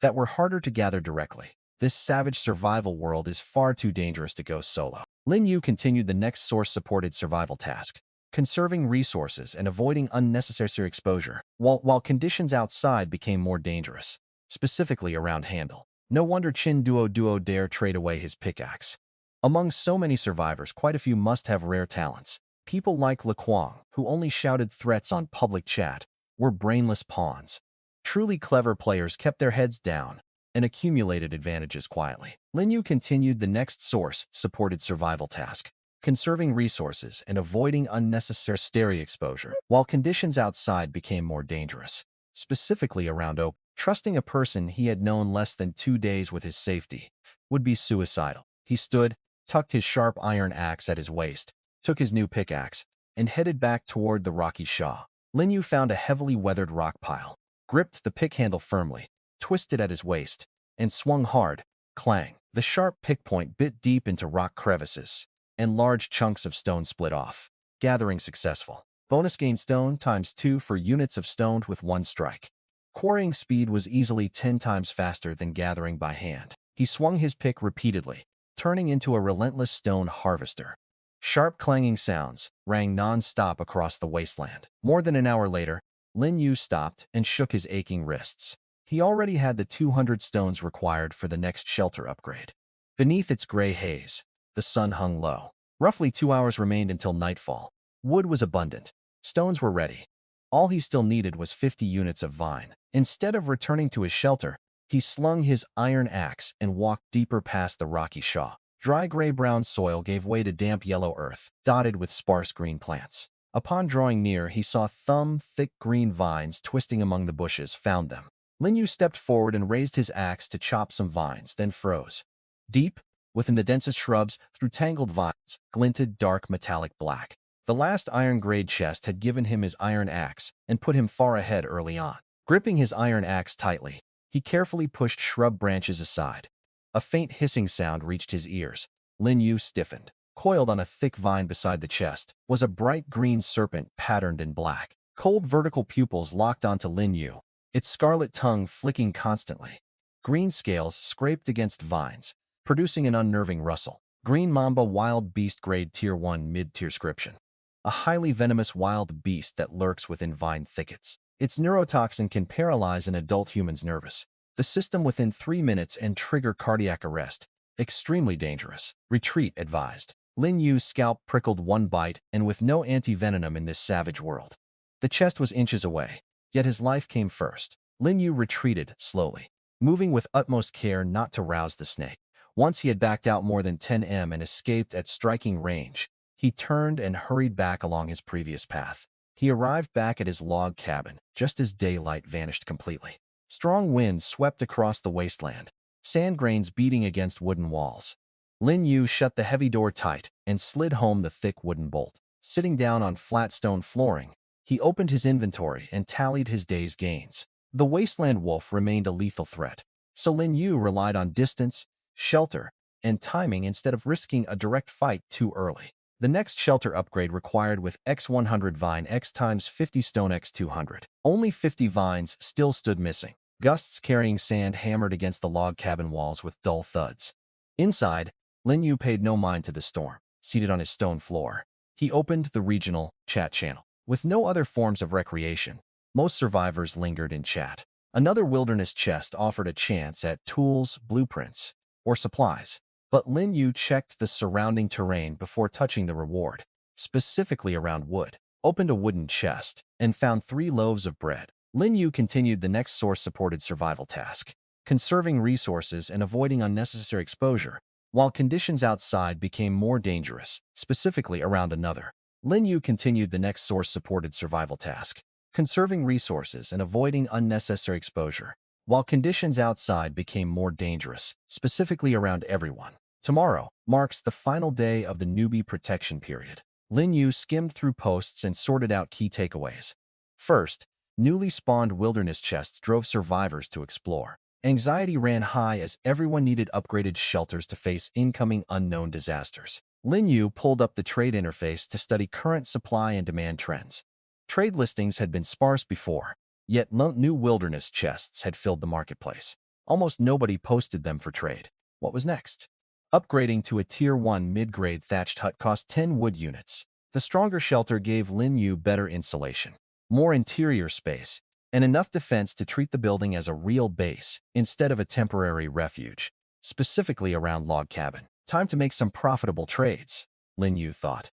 Speaker 1: that were harder to gather directly. This savage survival world is far too dangerous to go solo. Lin Yu continued the next source-supported survival task, conserving resources and avoiding unnecessary exposure, while conditions outside became more dangerous, specifically around handle. No wonder Chin Duo dare trade away his pickaxe. Among so many survivors, quite a few must have rare talents. People like Laquang, who only shouted threats on public chat, were brainless pawns. Truly clever players kept their heads down and accumulated advantages quietly. Lin Yu continued the next source-supported survival task, conserving resources and avoiding unnecessary exposure, while conditions outside became more dangerous, specifically around open. Trusting a person he had known less than 2 days with his safety would be suicidal. He stood, tucked his sharp iron axe at his waist, took his new pickaxe, and headed back toward the rocky shaw. Lin Yu found a heavily weathered rock pile, gripped the pick handle firmly, twisted at his waist, and swung hard. Clang. The sharp pick point bit deep into rock crevices, and large chunks of stone split off. Gathering successful. Bonus gain stone times 2 for units of stone with 1 strike. Quarrying speed was easily 10 times faster than gathering by hand. He swung his pick repeatedly, turning into a relentless stone harvester. Sharp clanging sounds rang non-stop across the wasteland. More than an hour later, Lin Yu stopped and shook his aching wrists. He already had the 200 stones required for the next shelter upgrade. Beneath its gray haze, the sun hung low. Roughly 2 hours remained until nightfall. Wood was abundant. Stones were ready. All he still needed was 50 units of vine. Instead of returning to his shelter, He slung his iron axe and walked deeper past the rocky shaw. Dry gray-brown soil gave way to damp yellow earth, dotted with sparse green plants. Upon drawing near, he saw thumb-thick green vines twisting among the bushes, found them. Lin Yu stepped forward and raised his axe to chop some vines, then froze. Deep, within the densest shrubs, through tangled vines, glinted dark metallic black. The last iron-grade chest had given him his iron axe and put him far ahead early on. Gripping his iron axe tightly, he carefully pushed shrub branches aside. A faint hissing sound reached his ears. Lin Yu stiffened. Coiled on a thick vine beside the chest was a bright green serpent patterned in black. Cold vertical pupils locked onto Lin Yu, its scarlet tongue flicking constantly. Green scales scraped against vines, producing an unnerving rustle. Green Mamba Wild Beast Grade Tier 1 Mid-Tier Description. A highly venomous wild beast that lurks within vine thickets. Its neurotoxin can paralyze an adult human's nervous the system within 3 minutes and trigger cardiac arrest. Extremely dangerous. Retreat advised. Lin Yu's scalp prickled one bite, and with no anti-venom in this savage world. The chest was inches away, yet his life came first. Lin Yu retreated slowly, moving with utmost care not to rouse the snake. Once he had backed out more than 10 m and escaped at striking range, he turned and hurried back along his previous path. He arrived back at his log cabin, just as daylight vanished completely. Strong winds swept across the wasteland, sand grains beating against wooden walls. Lin Yu shut the heavy door tight and slid home the thick wooden bolt. Sitting down on flat stone flooring, he opened his inventory and tallied his day's gains. The wasteland wolf remained a lethal threat, so Lin Yu relied on distance, shelter, and timing instead of risking a direct fight too early. The next shelter upgrade required with X100 vine X times 50 stone X200. Only 50 vines still stood missing. Gusts carrying sand hammered against the log cabin walls with dull thuds. Inside, Lin Yu paid no mind to the storm. Seated on his stone floor, he opened the regional chat channel. With no other forms of recreation, most survivors lingered in chat. Another wilderness chest offered a chance at tools, blueprints, or supplies. But Lin Yu checked the surrounding terrain before touching the reward, specifically around wood. Opened a wooden chest and found 3 loaves of bread. Lin Yu continued the next source-supported survival task, conserving resources and avoiding unnecessary exposure, while conditions outside became more dangerous, specifically around another. Lin Yu continued the next source-supported survival task, conserving resources and avoiding unnecessary exposure, while conditions outside became more dangerous, specifically around everyone. Tomorrow marks the final day of the newbie protection period. Lin Yu skimmed through posts and sorted out key takeaways. First, newly spawned wilderness chests drove survivors to explore. Anxiety ran high as everyone needed upgraded shelters to face incoming unknown disasters. Lin Yu pulled up the trade interface to study current supply and demand trends. Trade listings had been sparse before, yet new wilderness chests had filled the marketplace. Almost nobody posted them for trade. What was next? Upgrading to a Tier 1 mid-grade thatched hut cost 10 wood units. The stronger shelter gave Lin Yu better insulation, more interior space, and enough defense to treat the building as a real base instead of a temporary refuge, specifically around log cabin. Time to make some profitable trades, Lin Yu thought.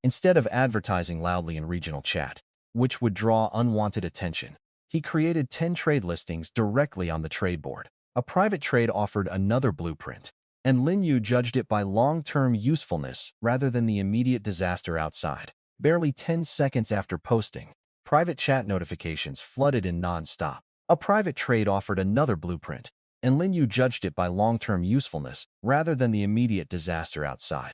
Speaker 1: Instead of advertising loudly in regional chat, which would draw unwanted attention, he created 10 trade listings directly on the trade board. A private trade offered another blueprint, and Lin Yu judged it by long-term usefulness rather than the immediate disaster outside. Barely 10 seconds after posting, private chat notifications flooded in non-stop. A private trade offered another blueprint, and Lin Yu judged it by long-term usefulness rather than the immediate disaster outside.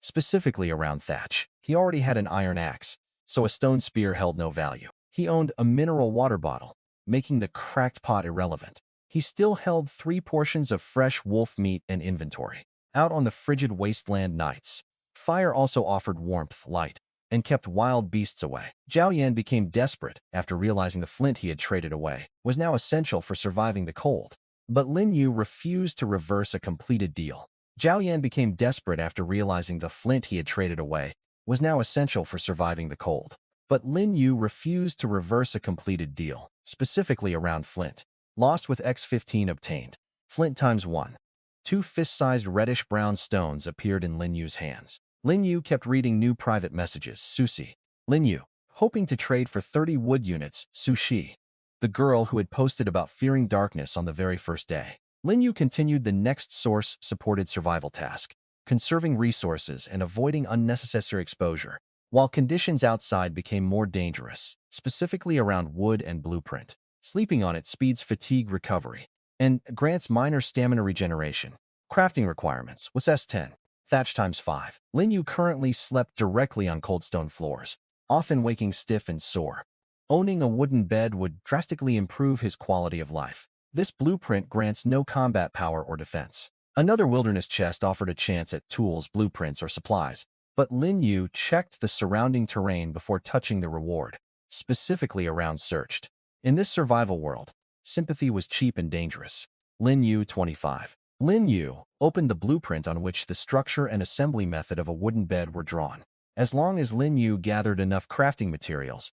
Speaker 1: Specifically around thatch, he already had an iron axe, so a stone spear held no value. He owned a mineral water bottle, making the cracked pot irrelevant. He still held 3 portions of fresh wolf meat and inventory. Out on the frigid wasteland nights, fire also offered warmth, light, and kept wild beasts away. Zhao Yan became desperate after realizing the flint he had traded away was now essential for surviving the cold. But Lin Yu refused to reverse a completed deal. Zhao Yan became desperate after realizing the flint he had traded away was now essential for surviving the cold. But Lin Yu refused to reverse a completed deal, specifically around flint. Lost with X15 obtained. Flint times 1. 2 fist-sized reddish-brown stones appeared in Lin Yu's hands. Lin Yu kept reading new private messages. Sushi. Lin Yu, hoping to trade for 30 wood units. Sushi. the girl who had posted about fearing darkness on the very first day. Lin Yu continued the next source-supported survival task, conserving resources and avoiding unnecessary exposure, while conditions outside became more dangerous, specifically around wood and blueprint. Sleeping on it speeds fatigue recovery and grants minor stamina regeneration. Crafting requirements was S10. Thatch times 5. Lin Yu currently slept directly on cold stone floors, often waking stiff and sore. Owning a wooden bed would drastically improve his quality of life. This blueprint grants no combat power or defense. Another wilderness chest offered a chance at tools, blueprints, or supplies, but Lin Yu checked the surrounding terrain before touching the reward, specifically around searched. In this survival world, sympathy was cheap and dangerous. Lin Yu 25. Lin Yu opened the blueprint on which the structure and assembly method of a wooden bed were drawn. As long as Lin Yu gathered enough crafting materials,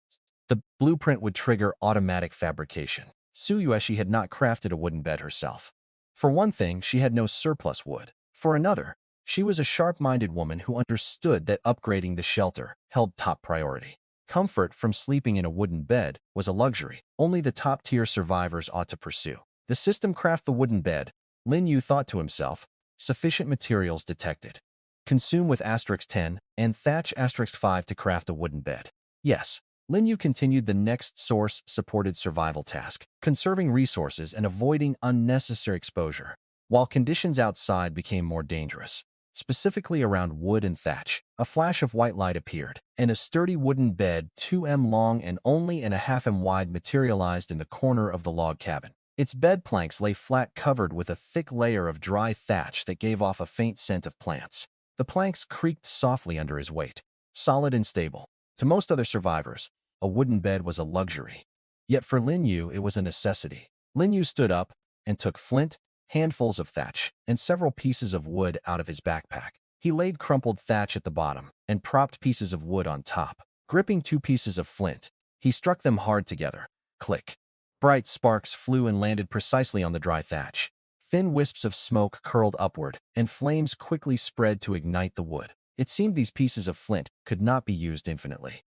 Speaker 1: the blueprint would trigger automatic fabrication. Su Yueshi had not crafted a wooden bed herself. For one thing, she had no surplus wood. For another, she was a sharp-minded woman who understood that upgrading the shelter held top priority. Comfort from sleeping in a wooden bed was a luxury only the top-tier survivors ought to pursue. The system craft the wooden bed, Lin Yu thought to himself, sufficient materials detected. Consume with *10 and thatch *5 to craft a wooden bed. Yes. Lin Yu continued the next source-supported survival task, conserving resources and avoiding unnecessary exposure, while conditions outside became more dangerous, specifically around wood and thatch. A flash of white light appeared, and a sturdy wooden bed 2 m long and only and a half m wide materialized in the corner of the log cabin. Its bed planks lay flat, covered with a thick layer of dry thatch that gave off a faint scent of plants. The planks creaked softly under his weight, solid and stable. To most other survivors, a wooden bed was a luxury. Yet for Lin Yu, it was a necessity. Lin Yu stood up and took flint, handfuls of thatch, and several pieces of wood out of his backpack. He laid crumpled thatch at the bottom and propped pieces of wood on top. Gripping 2 pieces of flint, he struck them hard together. Click. Bright sparks flew and landed precisely on the dry thatch. Thin wisps of smoke curled upward, and flames quickly spread to ignite the wood. It seemed these pieces of flint could not be used infinitely.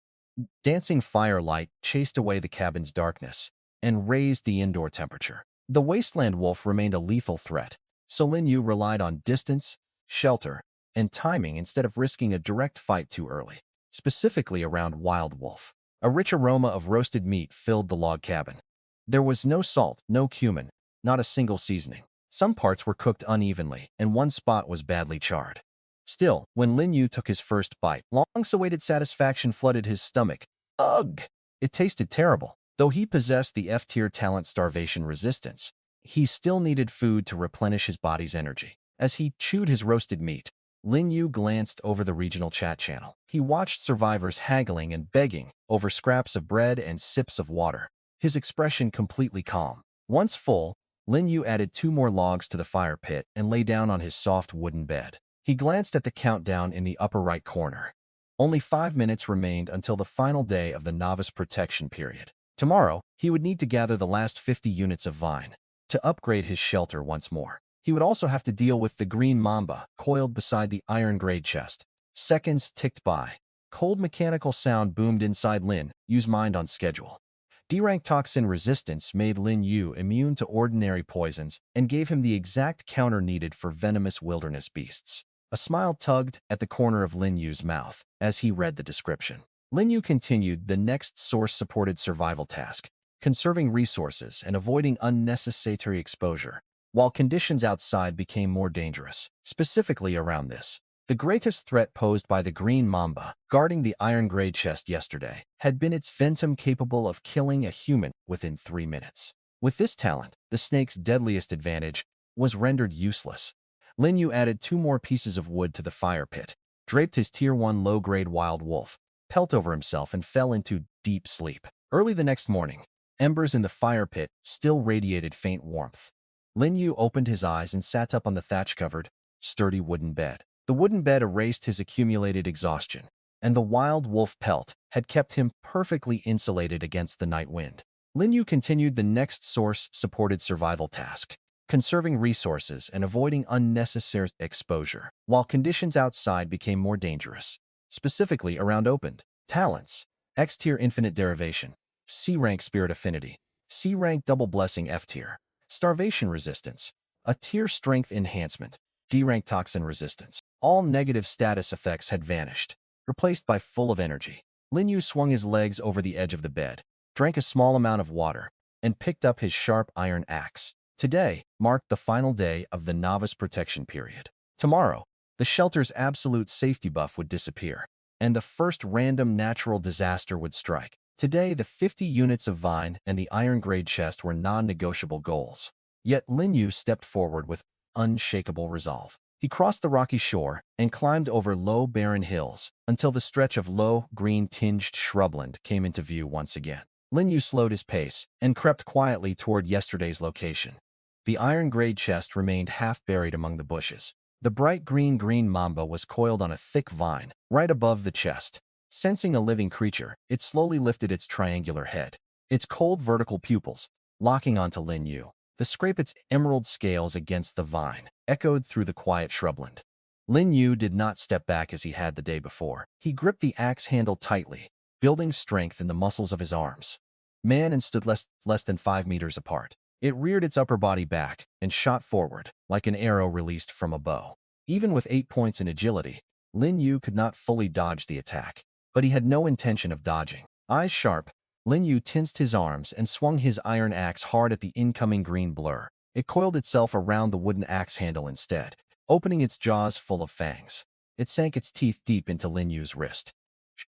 Speaker 1: Dancing firelight chased away the cabin's darkness and raised the indoor temperature. The wasteland wolf remained a lethal threat, so Lin Yu relied on distance, shelter, and timing instead of risking a direct fight too early, specifically around wild wolf. A rich aroma of roasted meat filled the log cabin. There was no salt, no cumin, not a single seasoning. Some parts were cooked unevenly, and one spot was badly charred. Still, when Lin Yu took his first bite, long-awaited satisfaction flooded his stomach. Ugh! It tasted terrible. Though he possessed the F-tier talent starvation resistance, he still needed food to replenish his body's energy. As he chewed his roasted meat, Lin Yu glanced over the regional chat channel. He watched survivors haggling and begging over scraps of bread and sips of water, his expression completely calm. Once full, Lin Yu added 2 more logs to the fire pit and lay down on his soft wooden bed. He glanced at the countdown in the upper right corner. Only 5 minutes remained until the final day of the novice protection period. Tomorrow, he would need to gather the last 50 units of vine to upgrade his shelter once more. He would also have to deal with the green mamba coiled beside the iron grade chest. Seconds ticked by. Cold mechanical sound boomed inside Lin Yu's mind on schedule. D-rank toxin resistance made Lin Yu immune to ordinary poisons and gave him the exact counter needed for venomous wilderness beasts. A smile tugged at the corner of Lin Yu's mouth as he read the description. Lin Yu continued the next source-supported survival task, conserving resources and avoiding unnecessary exposure, while conditions outside became more dangerous, specifically around this. The greatest threat posed by the green mamba, guarding the iron grade chest yesterday, had been its venom capable of killing a human within 3 minutes. With this talent, the snake's deadliest advantage was rendered useless. Lin Yu added 2 more pieces of wood to the fire pit, draped his Tier 1 low-grade wild wolf pelt over himself, and fell into deep sleep. Early the next morning, embers in the fire pit still radiated faint warmth. Lin Yu opened his eyes and sat up on the thatch-covered, sturdy wooden bed. The wooden bed erased his accumulated exhaustion, and the wild wolf pelt had kept him perfectly insulated against the night wind. Lin Yu continued the next source-supported survival task, conserving resources and avoiding unnecessary exposure, while conditions outside became more dangerous, specifically around opened talents. X-tier Infinite Derivation, C-rank Spirit Affinity, C-rank double blessing F tier. Starvation resistance. A tier strength enhancement. D-rank toxin resistance. All negative status effects had vanished, replaced by full of energy. Lin Yu swung his legs over the edge of the bed, drank a small amount of water, and picked up his sharp iron axe. Today marked the final day of the novice protection period. Tomorrow, the shelter's absolute safety buff would disappear, and the first random natural disaster would strike. Today, the 50 units of vine and the iron-grade chest were non-negotiable goals. Yet Lin Yu stepped forward with unshakable resolve. He crossed the rocky shore and climbed over low, barren hills until the stretch of low, green-tinged shrubland came into view once again. Lin Yu slowed his pace and crept quietly toward yesterday's location. The iron-grade chest remained half-buried among the bushes. The bright green mamba was coiled on a thick vine right above the chest. Sensing a living creature, it slowly lifted its triangular head, its cold vertical pupils locking onto Lin Yu. The scrape its emerald scales against the vine echoed through the quiet shrubland. Lin Yu did not step back as he had the day before. He gripped the axe handle tightly, building strength in the muscles of his arms. Man and stood less than 5 meters apart. It reared its upper body back and shot forward like an arrow released from a bow. Even with 8 points in agility, Lin Yu could not fully dodge the attack, but he had no intention of dodging. Eyes sharp, Lin Yu tensed his arms and swung his iron axe hard at the incoming green blur. It coiled itself around the wooden axe handle instead, opening its jaws full of fangs. It sank its teeth deep into Lin Yu's wrist.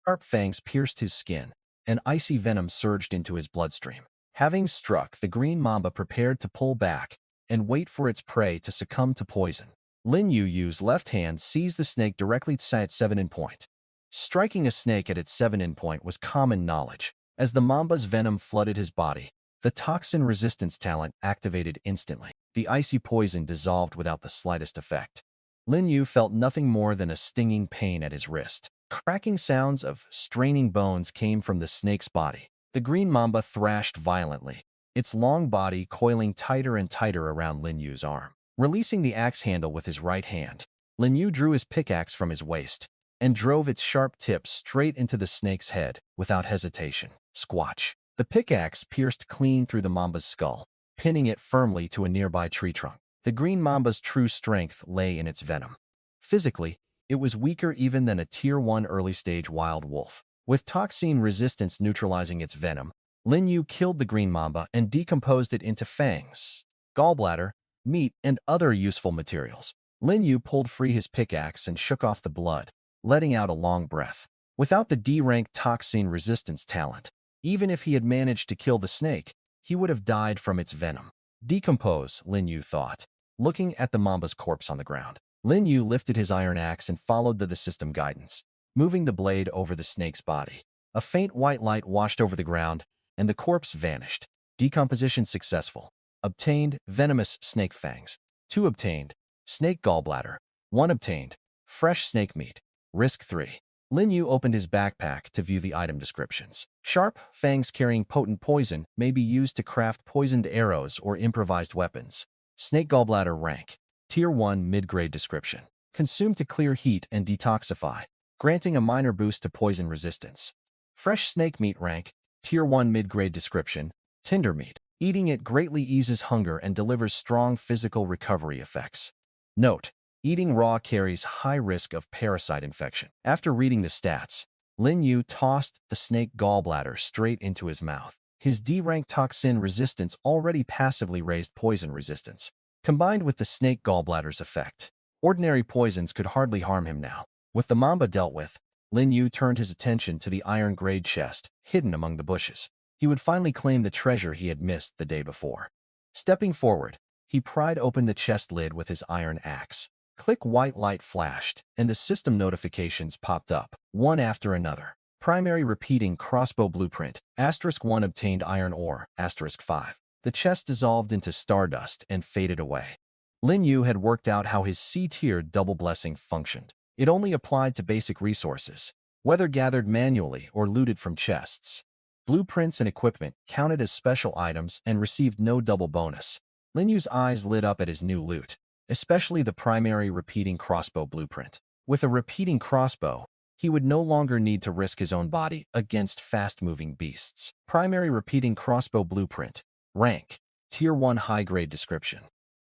Speaker 1: Sharp fangs pierced his skin, and icy venom surged into his bloodstream. Having struck, the green mamba prepared to pull back and wait for its prey to succumb to poison. Lin Yu's left hand seized the snake directly at 7 point. Striking a snake at its 7 point was common knowledge. As the mamba's venom flooded his body, the toxin resistance talent activated instantly. The icy poison dissolved without the slightest effect. Lin Yu felt nothing more than a stinging pain at his wrist. Cracking sounds of straining bones came from the snake's body. The green mamba thrashed violently, its long body coiling tighter and tighter around Lin Yu's arm. Releasing the axe handle with his right hand, Lin Yu drew his pickaxe from his waist and drove its sharp tip straight into the snake's head without hesitation. Squatch! The pickaxe pierced clean through the mamba's skull, pinning it firmly to a nearby tree trunk. The green mamba's true strength lay in its venom. Physically, it was weaker even than a Tier 1 early-stage wild wolf. With toxin resistance neutralizing its venom, Lin Yu killed the green mamba and decomposed it into fangs, gallbladder, meat, and other useful materials. Lin Yu pulled free his pickaxe and shook off the blood, letting out a long breath. Without the D-rank toxin resistance talent, even if he had managed to kill the snake, he would have died from its venom. Decompose, Lin Yu thought, looking at the mamba's corpse on the ground. Lin Yu lifted his iron axe and followed the system guidance, moving the blade over the snake's body. A faint white light washed over the ground, and the corpse vanished. Decomposition successful. Obtained, venomous snake fangs. 2 obtained, snake gallbladder. 1 obtained, fresh snake meat. Risk 3. Lin Yu opened his backpack to view the item descriptions. Sharp fangs carrying potent poison may be used to craft poisoned arrows or improvised weapons. Snake gallbladder rank. Tier 1 mid-grade description. Consumed to clear heat and detoxify, granting a minor boost to poison resistance. Fresh snake meat rank. Tier 1 mid-grade description. Tender meat. Eating it greatly eases hunger and delivers strong physical recovery effects. Note: eating raw carries high risk of parasite infection. After reading the stats, Lin Yu tossed the snake gallbladder straight into his mouth. His D-rank toxin resistance already passively raised poison resistance. Combined with the snake gallbladder's effect, ordinary poisons could hardly harm him now. With the mamba dealt with, Lin Yu turned his attention to the iron-grade chest hidden among the bushes. He would finally claim the treasure he had missed the day before. Stepping forward, he pried open the chest lid with his iron axe. Click white light flashed, and the system notifications popped up, one after another. Primary repeating crossbow blueprint, *1 obtained iron ore, *5. The chest dissolved into stardust and faded away. Lin Yu had worked out how his C-tier double blessing functioned. It only applied to basic resources, whether gathered manually or looted from chests. Blueprints and equipment counted as special items and received no double bonus. Lin Yu's eyes lit up at his new loot, especially the primary repeating crossbow blueprint. With a repeating crossbow, he would no longer need to risk his own body against fast-moving beasts. Primary repeating crossbow blueprint. Rank. Tier 1 high-grade description.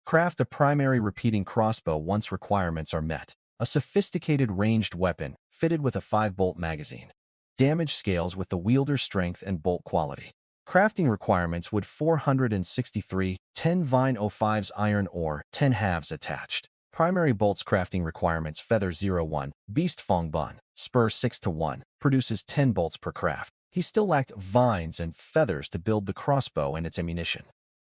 Speaker 1: Craft a primary repeating crossbow once requirements are met. A sophisticated ranged weapon fitted with a 5-bolt magazine. Damage scales with the wielder's strength and bolt quality. Crafting requirements would 463, 10 Vine 05's iron ore, 10 halves attached. Primary bolts crafting requirements Feather 01, Beast Fong Bun, Spur 6-1, produces 10 bolts per craft. He still lacked vines and feathers to build the crossbow and its ammunition.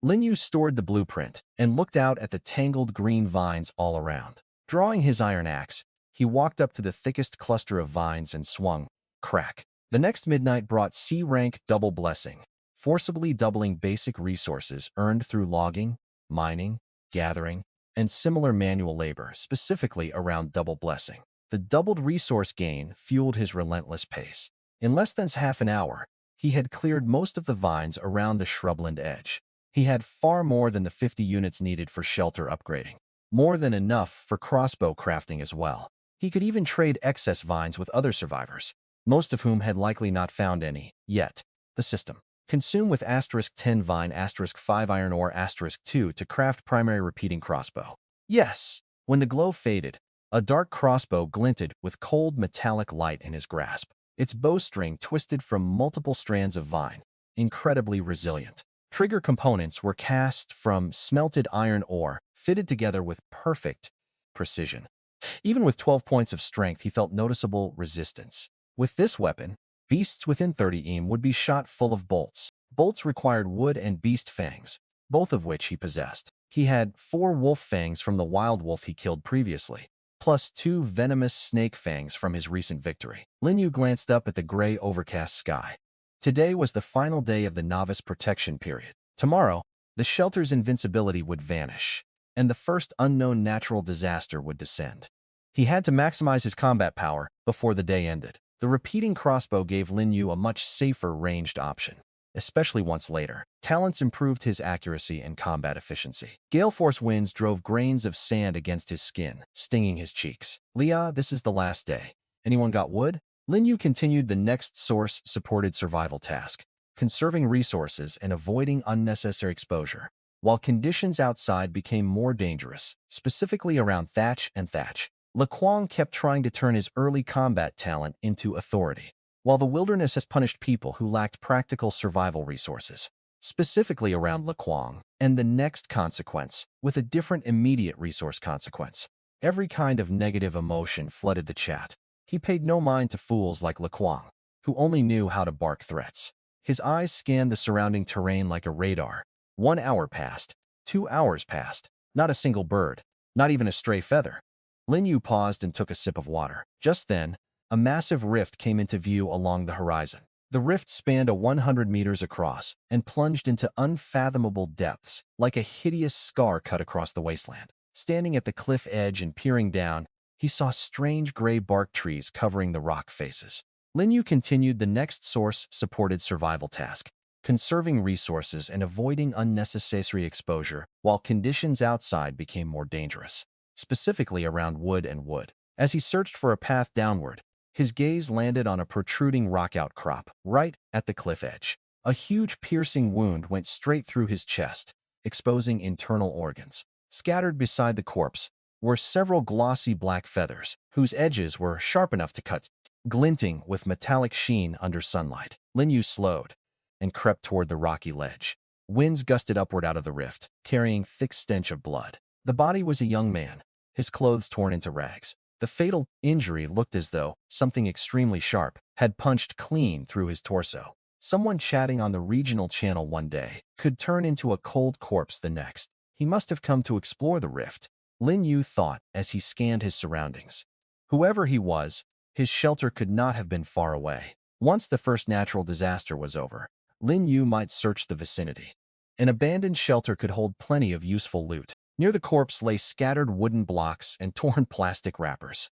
Speaker 1: Lin Yu stored the blueprint and looked out at the tangled green vines all around. Drawing his iron axe, he walked up to the thickest cluster of vines and swung. Crack. The next midnight brought C-rank double blessing, forcibly doubling basic resources earned through logging, mining, gathering, and similar manual labor, specifically around double blessing. The doubled resource gain fueled his relentless pace. In less than half an hour, he had cleared most of the vines around the shrubland edge. He had far more than the 50 units needed for shelter upgrading. More than enough for crossbow crafting as well. He could even trade excess vines with other survivors, most of whom had likely not found any yet. The system. Consume with *10 vine *5 iron ore *2 to craft primary repeating crossbow. Yes. When the glow faded, a dark crossbow glinted with cold metallic light in his grasp. Its bowstring twisted from multiple strands of vine, incredibly resilient. Trigger components were cast from smelted iron ore, fitted together with perfect precision. Even with 12 points of strength, he felt noticeable resistance. With this weapon, beasts within 30 EM would be shot full of bolts. Bolts required wood and beast fangs, both of which he possessed. He had 4 wolf fangs from the wild wolf he killed previously, plus 2 venomous snake fangs from his recent victory. Lin Yu glanced up at the gray, overcast sky. Today was the final day of the novice protection period. Tomorrow, the shelter's invincibility would vanish, and the first unknown natural disaster would descend. He had to maximize his combat power before the day ended. The repeating crossbow gave Lin Yu a much safer ranged option, especially once later. Talents improved his accuracy and combat efficiency. Gale force winds drove grains of sand against his skin, stinging his cheeks. Leah, this is the last day. Anyone got wood? Lin Yu continued the next source-supported survival task, conserving resources and avoiding unnecessary exposure, while conditions outside became more dangerous, specifically around thatch. Le Quang kept trying to turn his early combat talent into authority, while the wilderness has punished people who lacked practical survival resources, specifically around Le Quang, and the next consequence, with a different immediate resource consequence. Every kind of negative emotion flooded the chat. He paid no mind to fools like Le Quang, who only knew how to bark threats. His eyes scanned the surrounding terrain like a radar. 1 hour passed, 2 hours passed, not a single bird, not even a stray feather. Lin Yu paused and took a sip of water. Just then, a massive rift came into view along the horizon. The rift spanned 100 meters across and plunged into unfathomable depths, like a hideous scar cut across the wasteland. Standing at the cliff edge and peering down, he saw strange gray bark trees covering the rock faces. Lin Yu continued the next source-supported survival task, conserving resources and avoiding unnecessary exposure while conditions outside became more dangerous, specifically around wood. As he searched for a path downward, his gaze landed on a protruding rock outcrop right at the cliff edge. A huge piercing wound went straight through his chest, exposing internal organs. Scattered beside the corpse were several glossy black feathers, whose edges were sharp enough to cut, glinting with metallic sheen under sunlight. Lin Yu slowed and crept toward the rocky ledge. Winds gusted upward out of the rift, carrying thick stench of blood. The body was a young man, his clothes torn into rags. The fatal injury looked as though something extremely sharp had punched clean through his torso. Someone chatting on the regional channel one day could turn into a cold corpse the next. He must have come to explore the rift, Lin Yu thought as he scanned his surroundings. Whoever he was, his shelter could not have been far away. Once the first natural disaster was over, Lin Yu might search the vicinity. An abandoned shelter could hold plenty of useful loot. Near the corpse lay scattered wooden blocks and torn plastic wrappers.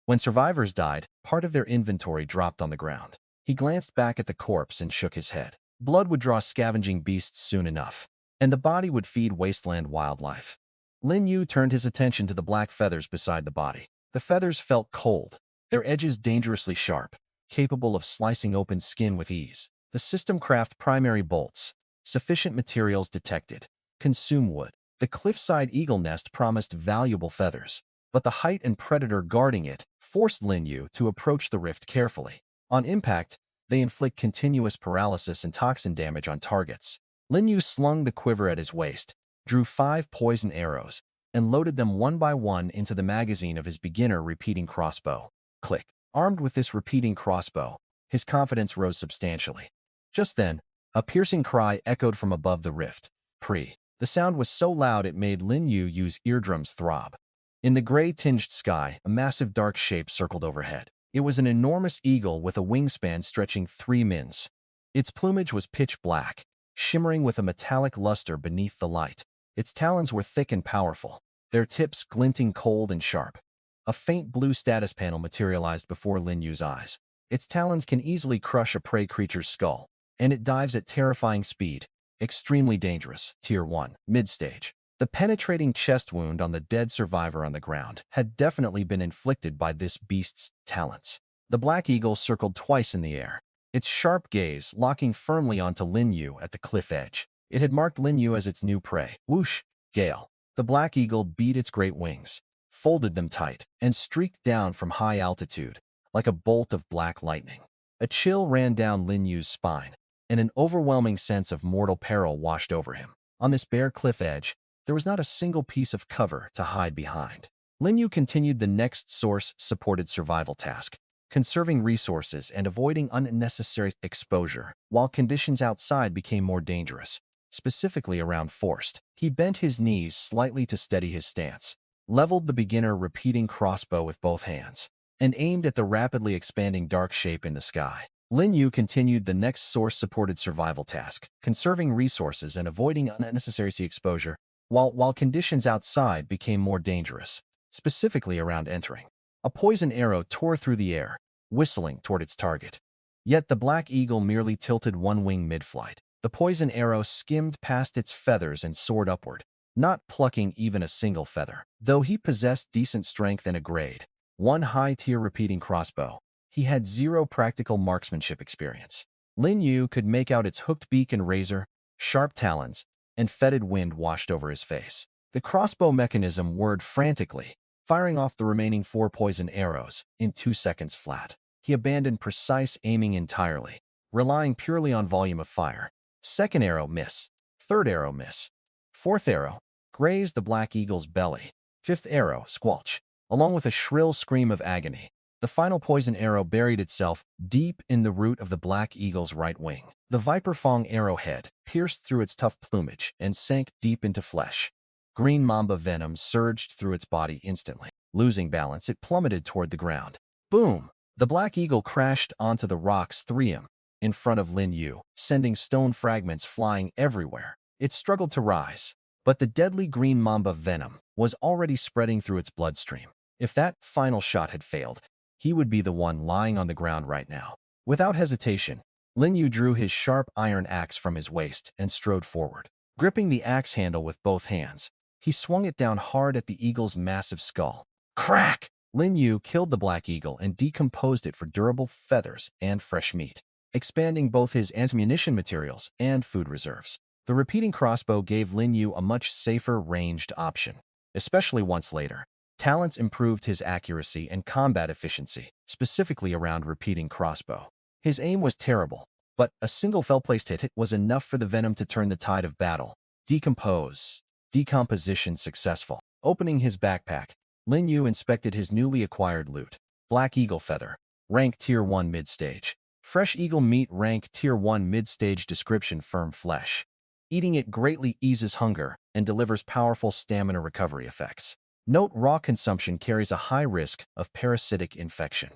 Speaker 1: When survivors died, part of their inventory dropped on the ground. He glanced back at the corpse and shook his head. Blood would draw scavenging beasts soon enough, and the body would feed wasteland wildlife. Lin Yu turned his attention to the black feathers beside the body. The feathers felt cold, their edges dangerously sharp, capable of slicing open skin with ease. The system craft primary bolts. Sufficient materials detected. Consume wood. The cliffside eagle nest promised valuable feathers, but the height and predator guarding it forced Lin Yu to approach the rift carefully. On impact, they inflict continuous paralysis and toxin damage on targets. Lin Yu slung the quiver at his waist, drew 5 poison arrows, and loaded them one by one into the magazine of his beginner repeating crossbow. Click. Armed with this repeating crossbow, his confidence rose substantially. Just then, a piercing cry echoed from above the rift. Pre. The sound was so loud it made Lin Yu use eardrums throb. In the gray-tinged sky, a massive dark shape circled overhead. It was an enormous eagle with a wingspan stretching 3 mins. Its plumage was pitch black, shimmering with a metallic luster beneath the light. Its talons were thick and powerful, their tips glinting cold and sharp. A faint blue status panel materialized before Lin Yu's eyes. Its talons can easily crush a prey creature's skull, and it dives at terrifying speed. Extremely dangerous. Tier 1. Mid-stage. The penetrating chest wound on the dead survivor on the ground had definitely been inflicted by this beast's talons. The black eagle circled twice in the air, its sharp gaze locking firmly onto Lin Yu at the cliff edge. It had marked Lin Yu as its new prey. Whoosh! Gale. The black eagle beat its great wings, folded them tight, and streaked down from high altitude, like a bolt of black lightning. A chill ran down Lin Yu's spine, and an overwhelming sense of mortal peril washed over him. On this bare cliff edge, there was not a single piece of cover to hide behind. Lin Yu continued the next source-supported survival task, conserving resources and avoiding unnecessary exposure, while conditions outside became more dangerous, specifically around forest. He bent his knees slightly to steady his stance, leveled the beginner repeating crossbow with both hands, and aimed at the rapidly expanding dark shape in the sky. Lin Yu continued the next source-supported survival task, conserving resources and avoiding unnecessary exposure, while conditions outside became more dangerous, specifically around entering. A poison arrow tore through the air, whistling toward its target. Yet the black eagle merely tilted one wing mid-flight. The poison arrow skimmed past its feathers and soared upward, not plucking even a single feather. Though he possessed decent strength and a grade 1 high-tier repeating crossbow, he had 0 practical marksmanship experience. Lin Yu could make out its hooked beak and razor, sharp talons, and fetid wind washed over his face. The crossbow mechanism whirred frantically, firing off the remaining 4 poison arrows in 2 seconds flat. He abandoned precise aiming entirely, relying purely on volume of fire. Second arrow miss. Third arrow miss. Fourth arrow grazed the black eagle's belly. Fifth arrow squelch. Along with a shrill scream of agony, the final poison arrow buried itself deep in the root of the black eagle's right wing. The viper fang arrowhead pierced through its tough plumage and sank deep into flesh. Green mamba venom surged through its body instantly. Losing balance, it plummeted toward the ground. Boom! The black eagle crashed onto the rocks 3 m in front of Lin Yu, sending stone fragments flying everywhere. It struggled to rise, but the deadly green mamba venom was already spreading through its bloodstream. If that final shot had failed, he would be the one lying on the ground right now. Without hesitation, Lin Yu drew his sharp iron axe from his waist and strode forward. Gripping the axe handle with both hands, he swung it down hard at the eagle's massive skull. Crack! Lin Yu killed the black eagle and decomposed it for durable feathers and fresh meat, expanding both his ammunition materials and food reserves. The repeating crossbow gave Lin Yu a much safer ranged option, especially once later. Talents improved his accuracy and combat efficiency, specifically around repeating crossbow. His aim was terrible, but a single well-placed hit was enough for the venom to turn the tide of battle. Decomposition successful. Opening his backpack, Lin Yu inspected his newly acquired loot. Black eagle feather, rank tier 1 mid-stage. Fresh eagle meat, rank tier 1 mid-stage. Description: firm flesh. Eating it greatly eases hunger and delivers powerful stamina recovery effects. Note: raw consumption carries a high risk of parasitic infection.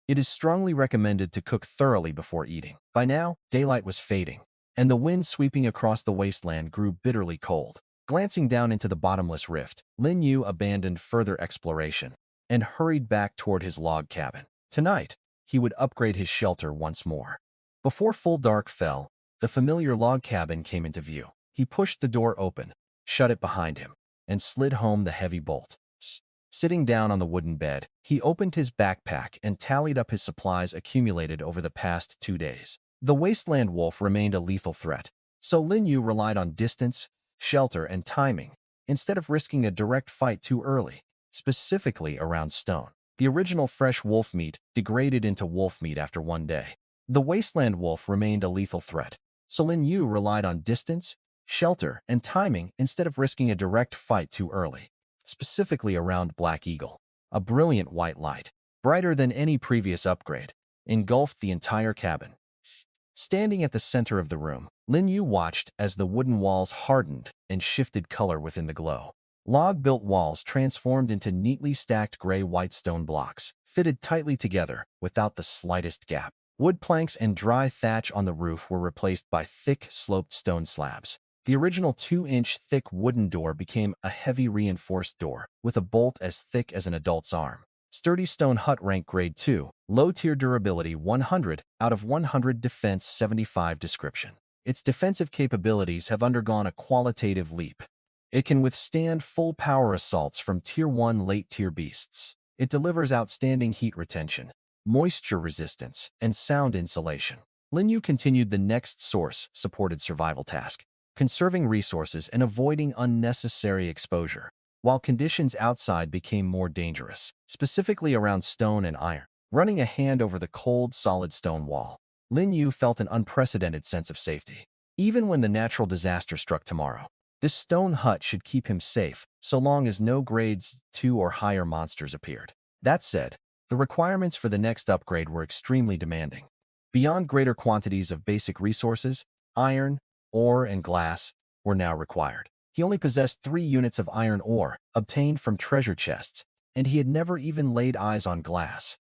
Speaker 1: It is strongly recommended to cook thoroughly before eating. By now, daylight was fading, and the wind sweeping across the wasteland grew bitterly cold. Glancing down into the bottomless rift, Lin Yu abandoned further exploration and hurried back toward his log cabin. Tonight, he would upgrade his shelter once more. Before full dark fell, the familiar log cabin came into view. He pushed the door open, shut it behind him, and slid home the heavy bolt. Sitting down on the wooden bed, he opened his backpack and tallied up his supplies accumulated over the past 2 days. The wasteland wolf remained a lethal threat, so Lin Yu relied on distance, shelter, and timing, instead of risking a direct fight too early, specifically around stone. The original fresh wolf meat degraded into wolf meat after 1 day. The wasteland wolf remained a lethal threat, so Lin Yu relied on distance, shelter, and timing instead of risking a direct fight too early, specifically around Black Eagle. A brilliant white light, brighter than any previous upgrade, engulfed the entire cabin. Standing at the center of the room, Lin Yu watched as the wooden walls hardened and shifted color within the glow. Log-built walls transformed into neatly stacked gray-white stone blocks, fitted tightly together without the slightest gap. Wood planks and dry thatch on the roof were replaced by thick, sloped stone slabs. The original 2-inch thick wooden door became a heavy reinforced door with a bolt as thick as an adult's arm. Sturdy stone hut, rank grade 2, low tier durability 100 out of 100, defense 75 description. Its defensive capabilities have undergone a qualitative leap. It can withstand full power assaults from tier 1 late tier beasts. It delivers outstanding heat retention, moisture resistance, and sound insulation. Lin Yu continued the next source supported survival task, conserving resources and avoiding unnecessary exposure, while conditions outside became more dangerous, specifically around stone and iron. Running a hand over the cold, solid stone wall, Lin Yu felt an unprecedented sense of safety. Even when the natural disaster struck tomorrow, this stone hut should keep him safe so long as no grades 2 or higher monsters appeared. That said, the requirements for the next upgrade were extremely demanding. Beyond greater quantities of basic resources, iron, ore, and glass were now required. He only possessed 3 units of iron ore, obtained from treasure chests, and he had never even laid eyes on glass.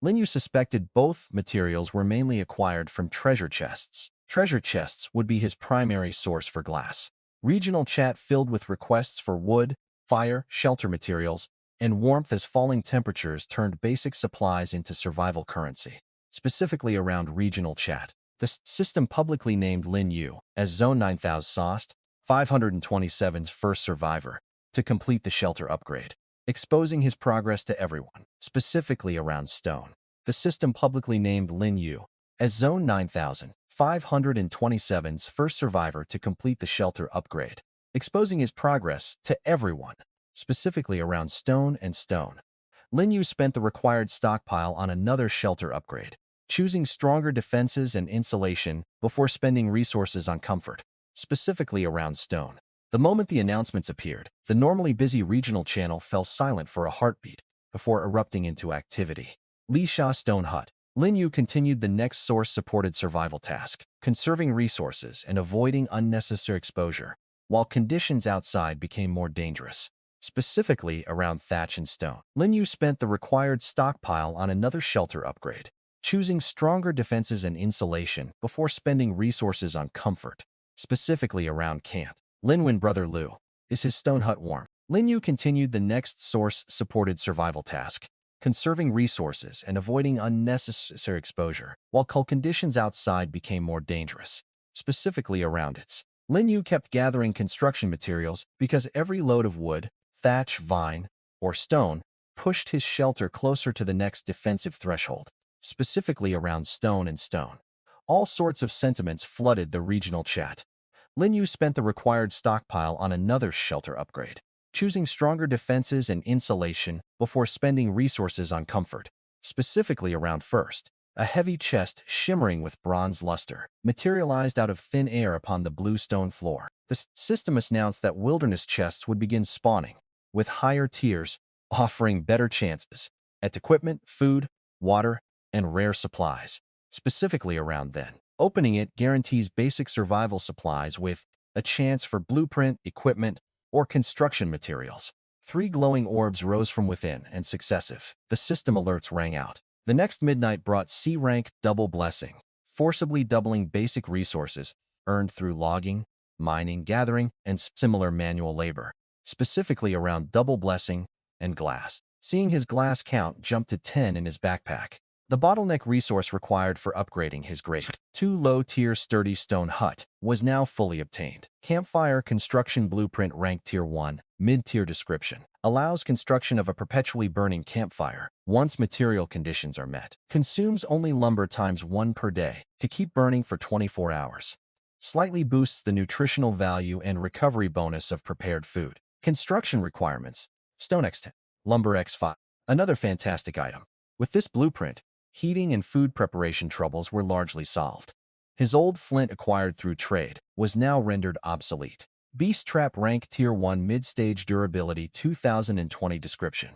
Speaker 1: Lin Yu suspected both materials were mainly acquired from treasure chests. Treasure chests would be his primary source for glass. Regional chat filled with requests for wood, fire, shelter materials, and warmth as falling temperatures turned basic supplies into survival currency, specifically around regional chat. The system publicly named Lin Yu as Zone 9000 Sost, 527's first survivor, to complete the shelter upgrade, exposing his progress to everyone, specifically around stone. The system publicly named Lin Yu as Zone 9000, 527's first survivor to complete the shelter upgrade, exposing his progress to everyone, specifically around stone and stone. Lin Yu spent the required stockpile on another shelter upgrade, choosing stronger defenses and insulation before spending resources on comfort, specifically around stone. The moment the announcements appeared, the normally busy regional channel fell silent for a heartbeat before erupting into activity. Li Sha Stone Hut. Lin Yu continued the next source-supported survival task, conserving resources and avoiding unnecessary exposure, while conditions outside became more dangerous, specifically around thatch and stone. Lin Yu spent the required stockpile on another shelter upgrade, choosing stronger defenses and insulation before spending resources on comfort, specifically around camp. Linwin brother Lu. Is his stone hut warm? Lin Yu continued the next source-supported survival task, conserving resources and avoiding unnecessary exposure, while conditions outside became more dangerous, specifically around it. Lin Yu kept gathering construction materials because every load of wood, thatch, vine, or stone pushed his shelter closer to the next defensive threshold, specifically around stone and stone. All sorts of sentiments flooded the regional chat. Lin Yu spent the required stockpile on another shelter upgrade, choosing stronger defenses and insulation before spending resources on comfort, specifically around first. A heavy chest shimmering with bronze luster materialized out of thin air upon the blue stone floor. The system announced that wilderness chests would begin spawning, with higher tiers offering better chances at equipment, food, water, and rare supplies, specifically around then. Opening it guarantees basic survival supplies with a chance for blueprint, equipment, or construction materials. 3 glowing orbs rose from within and successive. The system alerts rang out. The next midnight brought C-rank double blessing, forcibly doubling basic resources earned through logging, mining, gathering, and similar manual labor, specifically around double blessing and glass. Seeing his glass count jump to 10 in his backpack, The bottleneck resource required for upgrading his grade 2 low-tier sturdy stone hut was now fully obtained. Campfire Construction Blueprint Rank Tier 1, Mid-Tier Description, allows construction of a perpetually burning campfire once material conditions are met. Consumes only lumber times 1 per day to keep burning for 24 hours. Slightly boosts the nutritional value and recovery bonus of prepared food. Construction requirements: Stone X10, Lumber X5. Another fantastic item. With this blueprint, heating and food preparation troubles were largely solved. His old flint acquired through trade was now rendered obsolete. Beast Trap Rank Tier 1 Mid-Stage Durability 2020 Description.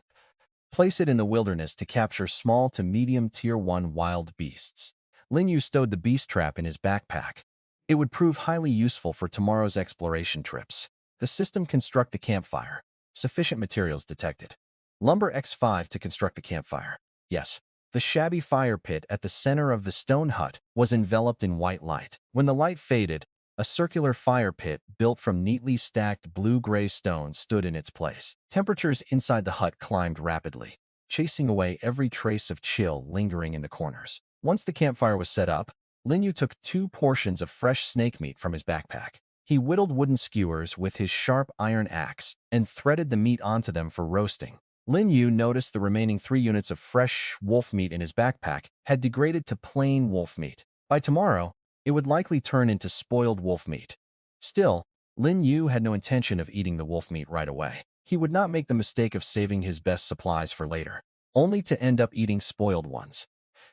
Speaker 1: Place it in the wilderness to capture small to medium Tier 1 wild beasts. Lin Yu stowed the beast trap in his backpack. It would prove highly useful for tomorrow's exploration trips. The system construct the campfire. Sufficient materials detected. Lumber X5 to construct the campfire. Yes. The shabby fire pit at the center of the stone hut was enveloped in white light. When the light faded, a circular fire pit built from neatly stacked blue-gray stones stood in its place. Temperatures inside the hut climbed rapidly, chasing away every trace of chill lingering in the corners. Once the campfire was set up, Lin Yu took 2 portions of fresh snake meat from his backpack. He whittled wooden skewers with his sharp iron axe and threaded the meat onto them for roasting. Lin Yu noticed the remaining 3 units of fresh wolf meat in his backpack had degraded to plain wolf meat. By tomorrow, it would likely turn into spoiled wolf meat. Still, Lin Yu had no intention of eating the wolf meat right away. He would not make the mistake of saving his best supplies for later, only to end up eating spoiled ones.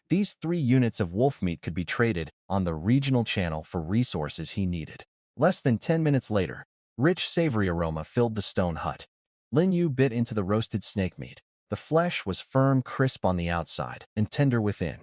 Speaker 1: These 3 units of wolf meat could be traded on the regional channel for resources he needed. Less than 10 minutes later, rich savory aroma filled the stone hut. Lin Yu bit into the roasted snake meat. The flesh was firm, crisp on the outside, and tender within.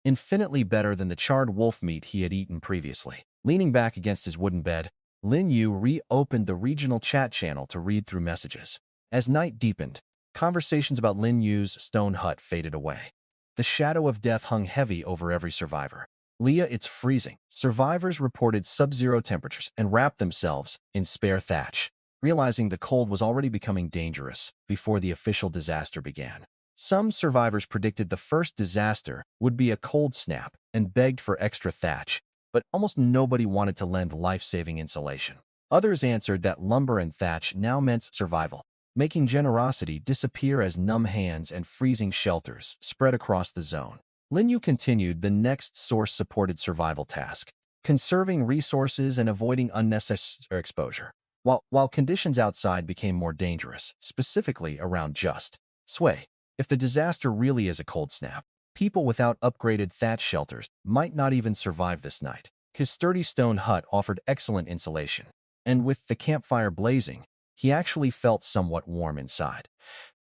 Speaker 1: Infinitely better than the charred wolf meat he had eaten previously. Leaning back against his wooden bed, Lin Yu reopened the regional chat channel to read through messages. As night deepened, conversations about Lin Yu's stone hut faded away. The shadow of death hung heavy over every survivor. Leah, it's freezing. Survivors reported sub-zero temperatures and wrapped themselves in spare thatch, realizing the cold was already becoming dangerous before the official disaster began. Some survivors predicted the first disaster would be a cold snap and begged for extra thatch, but almost nobody wanted to lend life-saving insulation. Others answered that lumber and thatch now meant survival, making generosity disappear as numb hands and freezing shelters spread across the zone. Lin Yu continued the next source-supported survival task, conserving resources and avoiding unnecessary exposure. While conditions outside became more dangerous, specifically around just sway. If the disaster really is a cold snap, people without upgraded thatch shelters might not even survive this night. His sturdy stone hut offered excellent insulation, and with the campfire blazing, he actually felt somewhat warm inside.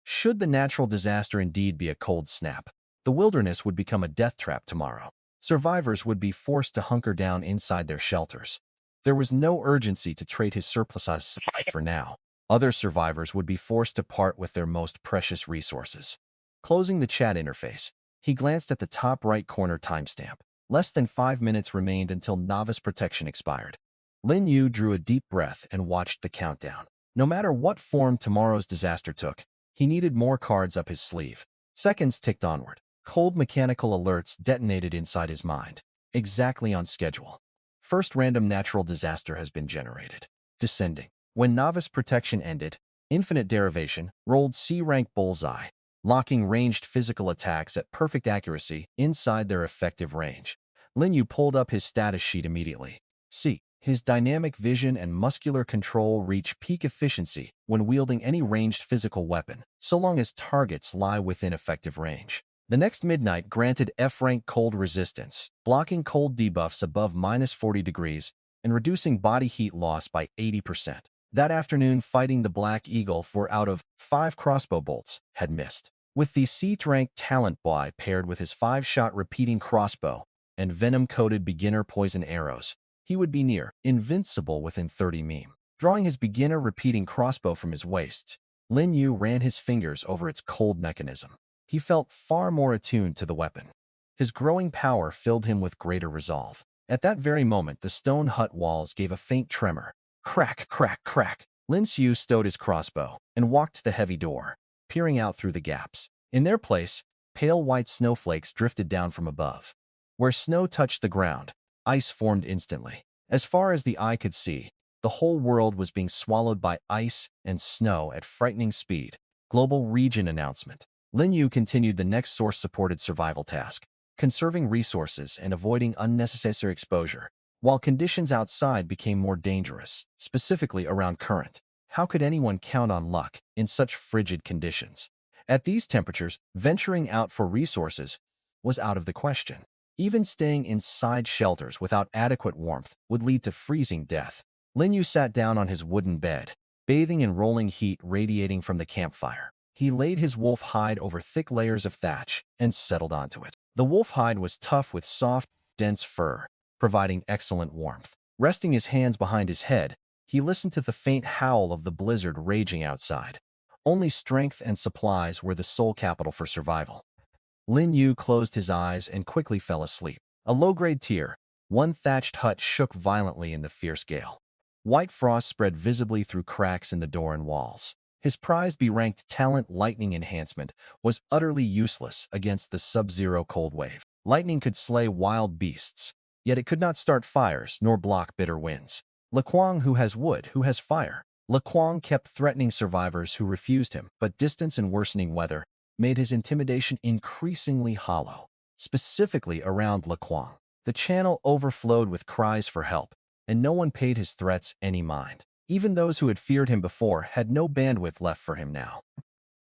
Speaker 1: Should the natural disaster indeed be a cold snap, the wilderness would become a death trap tomorrow. Survivors would be forced to hunker down inside their shelters. There was no urgency to trade his surpluses for now. Other survivors would be forced to part with their most precious resources. Closing the chat interface, he glanced at the top right corner timestamp. Less than 5 minutes remained until novice protection expired. Lin Yu drew a deep breath and watched the countdown. No matter what form tomorrow's disaster took, he needed more cards up his sleeve. Seconds ticked onward. Cold mechanical alerts detonated inside his mind. Exactly on schedule. First random natural disaster has been generated. Descending. When novice protection ended, Infinite Derivation rolled C-rank bullseye, locking ranged physical attacks at perfect accuracy inside their effective range. Lin Yu pulled up his status sheet immediately. C. His dynamic vision and muscular control reach peak efficiency when wielding any ranged physical weapon, so long as targets lie within effective range. The next midnight granted F-rank cold resistance, blocking cold debuffs above -40 degrees and reducing body heat loss by 80%. That afternoon, fighting the Black Eagle 4 out of 5 crossbow bolts had missed. With the C-rank talent boy paired with his 5-shot repeating crossbow and Venom-coated beginner poison arrows, he would be near invincible within 30 meme. Drawing his beginner repeating crossbow from his waist, Lin Yu ran his fingers over its cold mechanism. He felt far more attuned to the weapon. His growing power filled him with greater resolve. At that very moment, the stone hut walls gave a faint tremor. Crack, crack, crack. Lin Yu stowed his crossbow and walked to the heavy door, peering out through the gaps. In their place, Pale white snowflakes drifted down from above. Where snow touched the ground, ice formed instantly. As far as the eye could see, the whole world was being swallowed by ice and snow at frightening speed. Global region announcement. Lin Yu continued the next source-supported survival task, conserving resources and avoiding unnecessary exposure, while conditions outside became more dangerous, specifically around current. How could anyone count on luck in such frigid conditions? At these temperatures, venturing out for resources was out of the question. Even staying inside shelters without adequate warmth would lead to freezing death. Lin Yu sat down on his wooden bed, bathing in rolling heat radiating from the campfire. He laid his wolf hide over thick layers of thatch and settled onto it. The wolf hide was tough with soft, dense fur, providing excellent warmth. Resting his hands behind his head, he listened to the faint howl of the blizzard raging outside. Only strength and supplies were the sole capital for survival. Lin Yu closed his eyes and quickly fell asleep. A low-grade tier, one thatched hut shook violently in the fierce gale. White frost spread visibly through cracks in the door and walls. His prized B-ranked talent lightning enhancement was utterly useless against the sub-zero cold wave. Lightning could slay wild beasts, yet it could not start fires nor block bitter winds. Laquang, who has wood, who has fire? Laquang kept threatening survivors who refused him, but distance and worsening weather made his intimidation increasingly hollow, specifically around Laquang. The channel overflowed with cries for help, and no one paid his threats any mind. Even those who had feared him before had no bandwidth left for him now.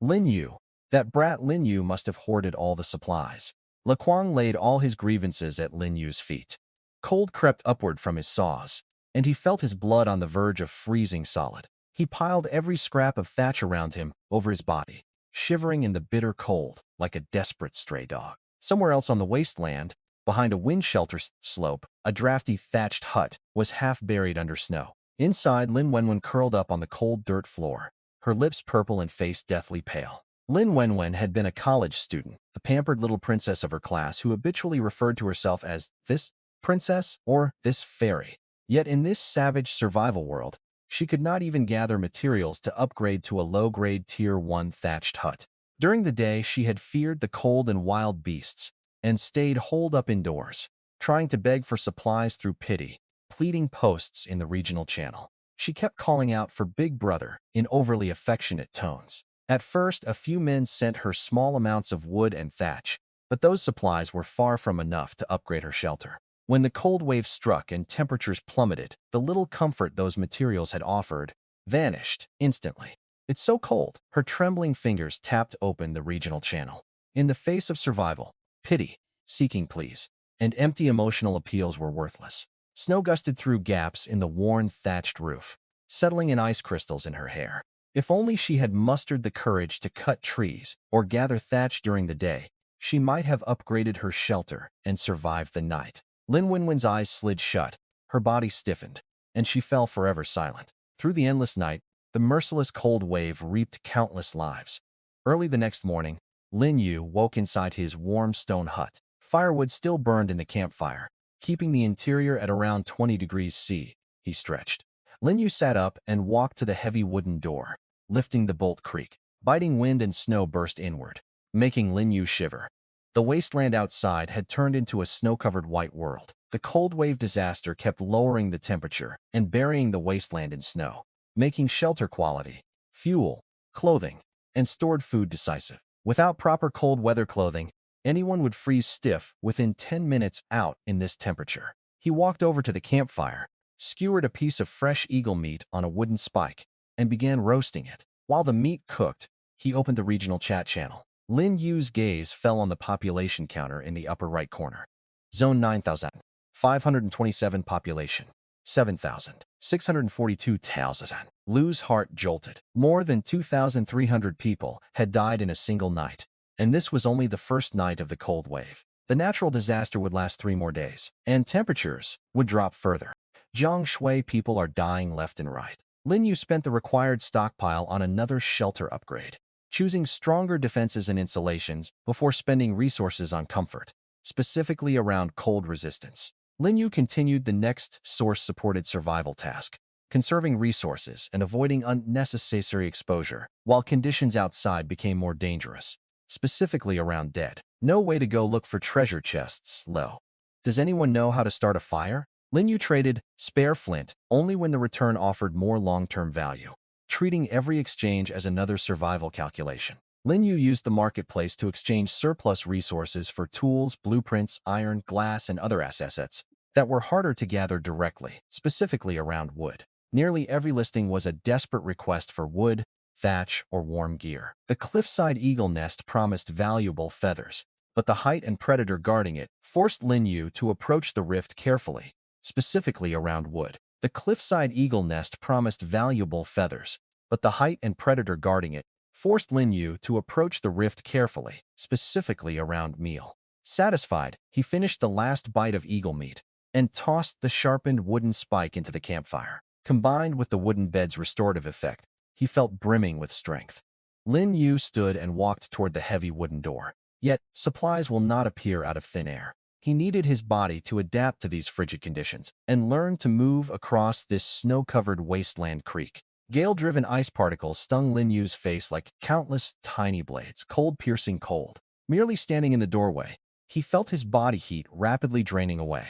Speaker 1: Lin Yu, that brat Lin Yu must have hoarded all the supplies. Laquang laid all his grievances at Lin Yu's feet. Cold crept upward from his saws, and he felt his blood on the verge of freezing solid. He piled every scrap of thatch around him over his body, shivering in the bitter cold like a desperate stray dog. Somewhere else on the wasteland, behind a wind shelter slope, a drafty thatched hut was half buried under snow. Inside, Lin Wenwen curled up on the cold dirt floor, her lips purple and face deathly pale. Lin Wenwen had been a college student, the pampered little princess of her class who habitually referred to herself as this princess or this fairy. Yet in this savage survival world, she could not even gather materials to upgrade to a low-grade Tier 1 thatched hut. During the day, she had feared the cold and wild beasts and stayed holed up indoors, trying to beg for supplies through pity, pleading posts in the regional channel. She kept calling out for Big Brother in overly affectionate tones. At first, a few men sent her small amounts of wood and thatch, but those supplies were far from enough to upgrade her shelter. When the cold wave struck and temperatures plummeted, the little comfort those materials had offered vanished instantly. It's so cold. Her trembling fingers tapped open the regional channel. In the face of survival, pity, seeking pleas, and empty emotional appeals were worthless. Snow gusted through gaps in the worn thatched roof, settling in ice crystals in her hair. If only she had mustered the courage to cut trees or gather thatch during the day, she might have upgraded her shelter and survived the night. Lin Wenwen's eyes slid shut, her body stiffened, and she fell forever silent. Through the endless night, the merciless cold wave reaped countless lives. Early the next morning, Lin Yu woke inside his warm stone hut. Firewood still burned in the campfire, keeping the interior at around 20 degrees C. He stretched. Lin Yu sat up and walked to the heavy wooden door, lifting the bolt creak. Biting wind and snow burst inward, making Lin Yu shiver. The wasteland outside had turned into a snow-covered white world. The cold wave disaster kept lowering the temperature and burying the wasteland in snow, making shelter quality, fuel, clothing, and stored food decisive. Without proper cold weather clothing, anyone would freeze stiff within 10 minutes out in this temperature. He walked over to the campfire, skewered a piece of fresh eagle meat on a wooden spike, and began roasting it. While the meat cooked, he opened the regional chat channel. Lin Yu's gaze fell on the population counter in the upper right corner. Zone 9,527 population. 7,642,000. Lu's heart jolted. More than 2,300 people had died in a single night, and this was only the first night of the cold wave. The natural disaster would last 3 more days, and temperatures would drop further. Jiang Shui people are dying left and right. Lin Yu spent the required stockpile on another shelter upgrade, choosing stronger defenses and insulations before spending resources on comfort, specifically around cold resistance. Lin Yu continued the next source-supported survival task, conserving resources and avoiding unnecessary exposure, while conditions outside became more dangerous, specifically around dead. No way to go look for treasure chests, low. Does anyone know how to start a fire? Lin Yu traded spare flint only when the return offered more long-term value, treating every exchange as another survival calculation. Lin Yu used the marketplace to exchange surplus resources for tools, blueprints, iron, glass, and other assets that were harder to gather directly, specifically around wood. Nearly every listing was a desperate request for wood, thatch, or warm gear. The cliffside eagle nest promised valuable feathers, but the height and predator guarding it forced Lin Yu to approach the rift carefully, specifically around wood. The cliffside eagle nest promised valuable feathers, but the height and predator guarding it forced Lin Yu to approach the rift carefully, specifically around meal. Satisfied, he finished the last bite of eagle meat and tossed the sharpened wooden spike into the campfire. Combined with the wooden bed's restorative effect, he felt brimming with strength. Lin Yu stood and walked toward the heavy wooden door. Yet, supplies will not appear out of thin air. He needed his body to adapt to these frigid conditions and learn to move across this snow-covered wasteland creek. Gale-driven ice particles stung Lin Yu's face like countless tiny blades, cold-piercing cold. Merely standing in the doorway, he felt his body heat rapidly draining away.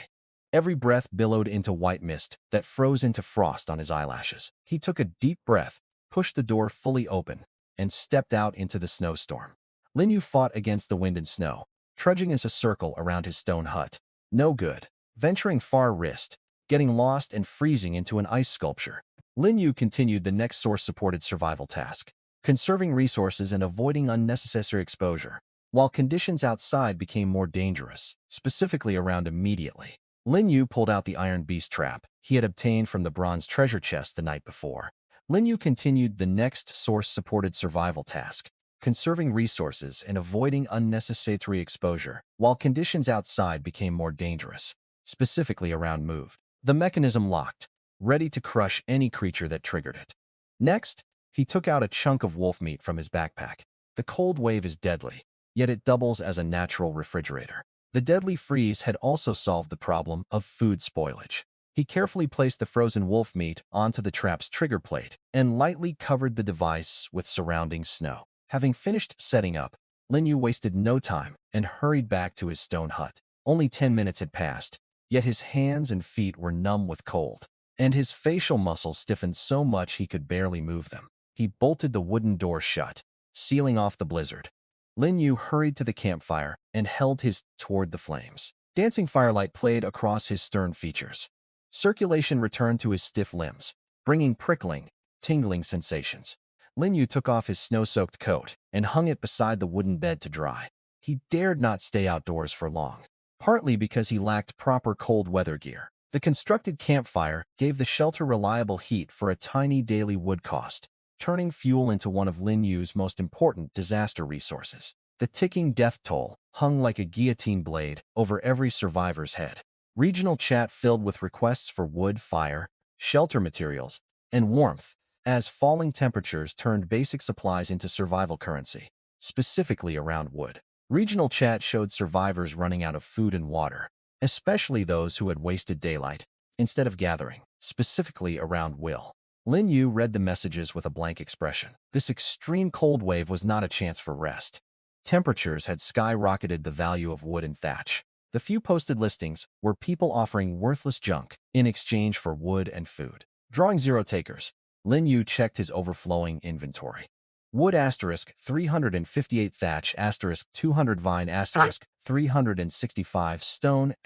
Speaker 1: Every breath billowed into white mist that froze into frost on his eyelashes. He took a deep breath, pushed the door fully open, and stepped out into the snowstorm. Lin Yu fought against the wind and snow, trudging as a circle around his stone hut. No good. Venturing far risked, getting lost and freezing into an ice sculpture. Lin Yu continued the next source-supported survival task, conserving resources and avoiding unnecessary exposure, while conditions outside became more dangerous, specifically around immediately. Lin Yu pulled out the iron beast trap he had obtained from the bronze treasure chest the night before. Lin Yu continued the next source-supported survival task, conserving resources and avoiding unnecessary exposure, while conditions outside became more dangerous, specifically around moved. The mechanism locked, ready to crush any creature that triggered it. Next, he took out a chunk of wolf meat from his backpack. The cold wave is deadly, yet it doubles as a natural refrigerator. The deadly freeze had also solved the problem of food spoilage. He carefully placed the frozen wolf meat onto the trap's trigger plate and lightly covered the device with surrounding snow. Having finished setting up, Lin Yu wasted no time and hurried back to his stone hut. Only 10 minutes had passed, yet his hands and feet were numb with cold, and his facial muscles stiffened so much he could barely move them. He bolted the wooden door shut, sealing off the blizzard. Lin Yu hurried to the campfire and held his toward the flames. Dancing firelight played across his stern features. Circulation returned to his stiff limbs, bringing prickling, tingling sensations. Lin Yu took off his snow-soaked coat and hung it beside the wooden bed to dry. He dared not stay outdoors for long, partly because he lacked proper cold weather gear. The constructed campfire gave the shelter reliable heat for a tiny daily wood cost, turning fuel into one of Lin Yu's most important disaster resources. The ticking death toll hung like a guillotine blade over every survivor's head. Regional chat filled with requests for wood, fire, shelter materials, and warmth, as falling temperatures turned basic supplies into survival currency, specifically around wood. Regional chat showed survivors running out of food and water, especially those who had wasted daylight, instead of gathering, specifically around will. Lin Yu read the messages with a blank expression. This extreme cold wave was not a chance for rest. Temperatures had skyrocketed the value of wood and thatch. The few posted listings were people offering worthless junk in exchange for wood and food. Drawing 0 takers, Lin Yu checked his overflowing inventory. Wood * 358 thatch * 200 vine * 365 stone *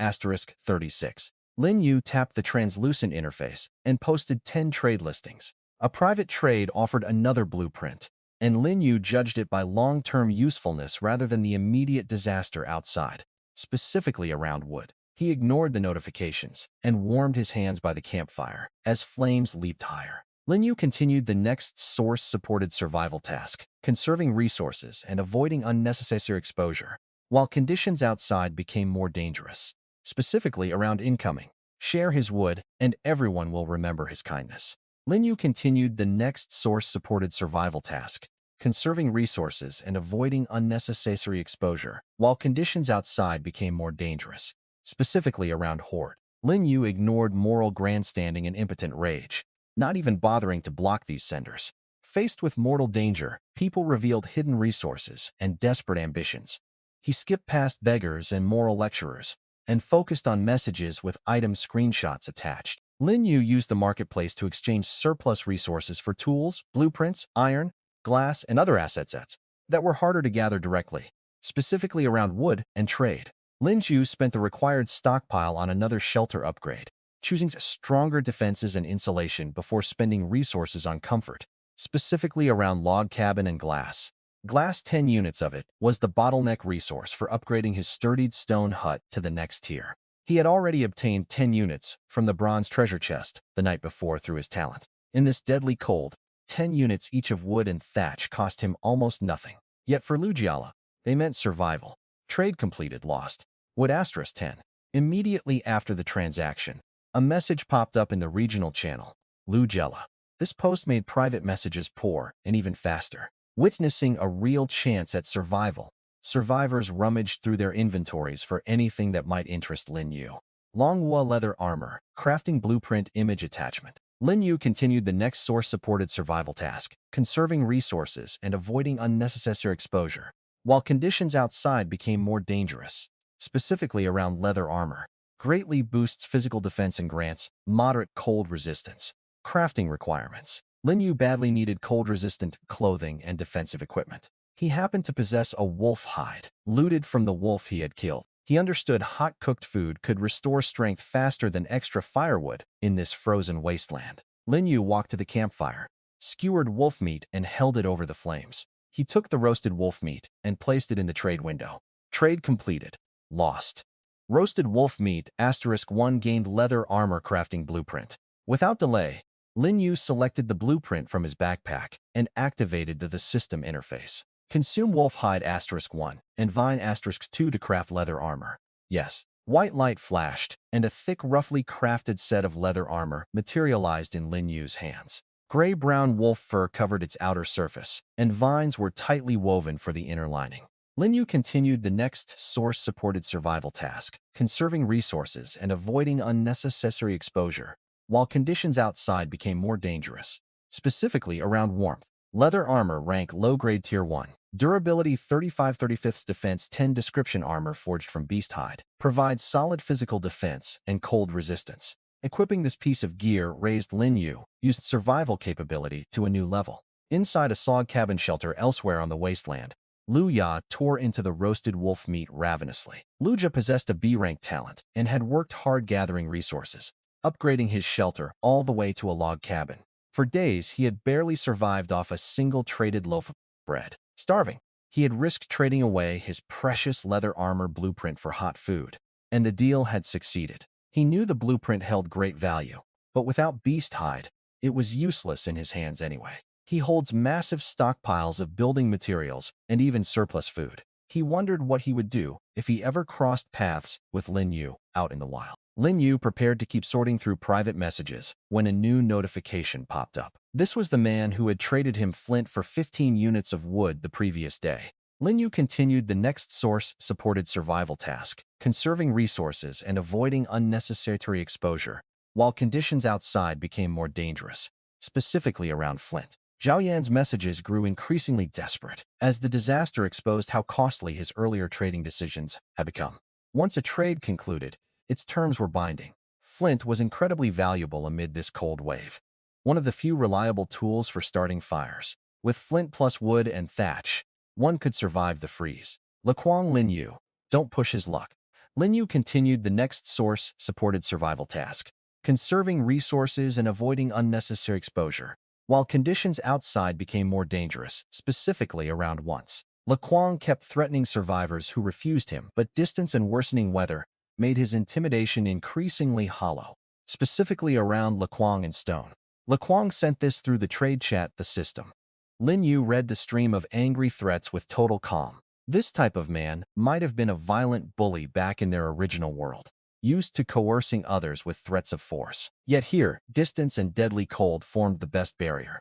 Speaker 1: 36. Lin Yu tapped the translucent interface and posted 10 trade listings. A private trade offered another blueprint, and Lin Yu judged it by long-term usefulness rather than the immediate disaster outside, specifically around wood. He ignored the notifications and warmed his hands by the campfire as flames leaped higher. Lin Yu continued the next source-supported survival task, conserving resources and avoiding unnecessary exposure, while conditions outside became more dangerous, specifically around incoming. Share his wood, and everyone will remember his kindness. Lin Yu continued the next source-supported survival task, conserving resources and avoiding unnecessary exposure, while conditions outside became more dangerous, specifically around horde. Lin Yu ignored moral grandstanding and impotent rage, not even bothering to block these senders. Faced with mortal danger, people revealed hidden resources and desperate ambitions. He skipped past beggars and moral lecturers and focused on messages with item screenshots attached. Lin Yu used the marketplace to exchange surplus resources for tools, blueprints, iron, glass, and other asset sets that were harder to gather directly, specifically around wood and trade. Lin Yu spent the required stockpile on another shelter upgrade, choosing stronger defenses and insulation before spending resources on comfort, specifically around log cabin and glass. Glass 10 units of it was the bottleneck resource for upgrading his sturdied stone hut to the next tier. He had already obtained 10 units from the bronze treasure chest the night before through his talent. In this deadly cold, 10 units each of wood and thatch cost him almost nothing. Yet for Lujiala, they meant survival. Trade completed, lost. Wood *10. Immediately after the transaction, a message popped up in the regional channel. Lujiala. This post made private messages poor and even faster. Witnessing a real chance at survival, survivors rummaged through their inventories for anything that might interest Lin Yu. Longhua leather armor, crafting blueprint image attachment. Lin Yu continued the next source-supported survival task, conserving resources and avoiding unnecessary exposure, while conditions outside became more dangerous, specifically around leather armor. Greatly boosts physical defense and grants moderate cold resistance. Crafting requirements. Lin Yu badly needed cold-resistant clothing and defensive equipment. He happened to possess a wolf hide, looted from the wolf he had killed. He understood hot-cooked food could restore strength faster than extra firewood in this frozen wasteland. Lin Yu walked to the campfire, skewered wolf meat and held it over the flames. He took the roasted wolf meat and placed it in the trade window. Trade completed. Lost. Roasted wolf meat *1 gained leather armor crafting blueprint. Without delay, Lin Yu selected the blueprint from his backpack and activated the system interface. Consume wolf hide *1 and vine *2 to craft leather armor. Yes. White light flashed, and a thick, roughly crafted set of leather armor materialized in Lin Yu's hands. Gray-brown wolf fur covered its outer surface, and vines were tightly woven for the inner lining. Lin Yu continued the next source-supported survival task, conserving resources and avoiding unnecessary exposure, while conditions outside became more dangerous, specifically around warmth. Leather armor rank low-grade tier 1. Durability 35/35 defense 10 description armor forged from beast hide. Provides solid physical defense and cold resistance. Equipping this piece of gear raised Lin Yu used survival capability to a new level. Inside a log cabin shelter elsewhere on the wasteland, Lu Ya tore into the roasted wolf meat ravenously. Lu Ja possessed a B-rank talent and had worked hard gathering resources, upgrading his shelter all the way to a log cabin. For days, he had barely survived off a single traded loaf of bread. Starving, he had risked trading away his precious leather armor blueprint for hot food, and the deal had succeeded. He knew the blueprint held great value, but without beast hide, it was useless in his hands anyway. He holds massive stockpiles of building materials and even surplus food. He wondered what he would do if he ever crossed paths with Lin Yu out in the wild. Lin Yu prepared to keep sorting through private messages when a new notification popped up. This was the man who had traded him flint for 15 units of wood the previous day. Lin Yu continued the next source-supported survival task, conserving resources and avoiding unnecessary exposure, while conditions outside became more dangerous, specifically around flint. Zhao Yan's messages grew increasingly desperate as the disaster exposed how costly his earlier trading decisions had become. Once a trade concluded, its terms were binding. Flint was incredibly valuable amid this cold wave. One of the few reliable tools for starting fires. With flint plus wood and thatch, one could survive the freeze. Lequang Lin Yu. Don't push his luck. Lin Yu continued the next source-supported survival task, conserving resources and avoiding unnecessary exposure, while conditions outside became more dangerous, specifically around once. Lequang kept threatening survivors who refused him, but distance and worsening weather made his intimidation increasingly hollow, specifically around Lequang and Stone. Lequang sent this through the trade chat the system. Lin Yu read the stream of angry threats with total calm. This type of man might have been a violent bully back in their original world, used to coercing others with threats of force. Yet here, distance and deadly cold formed the best barrier.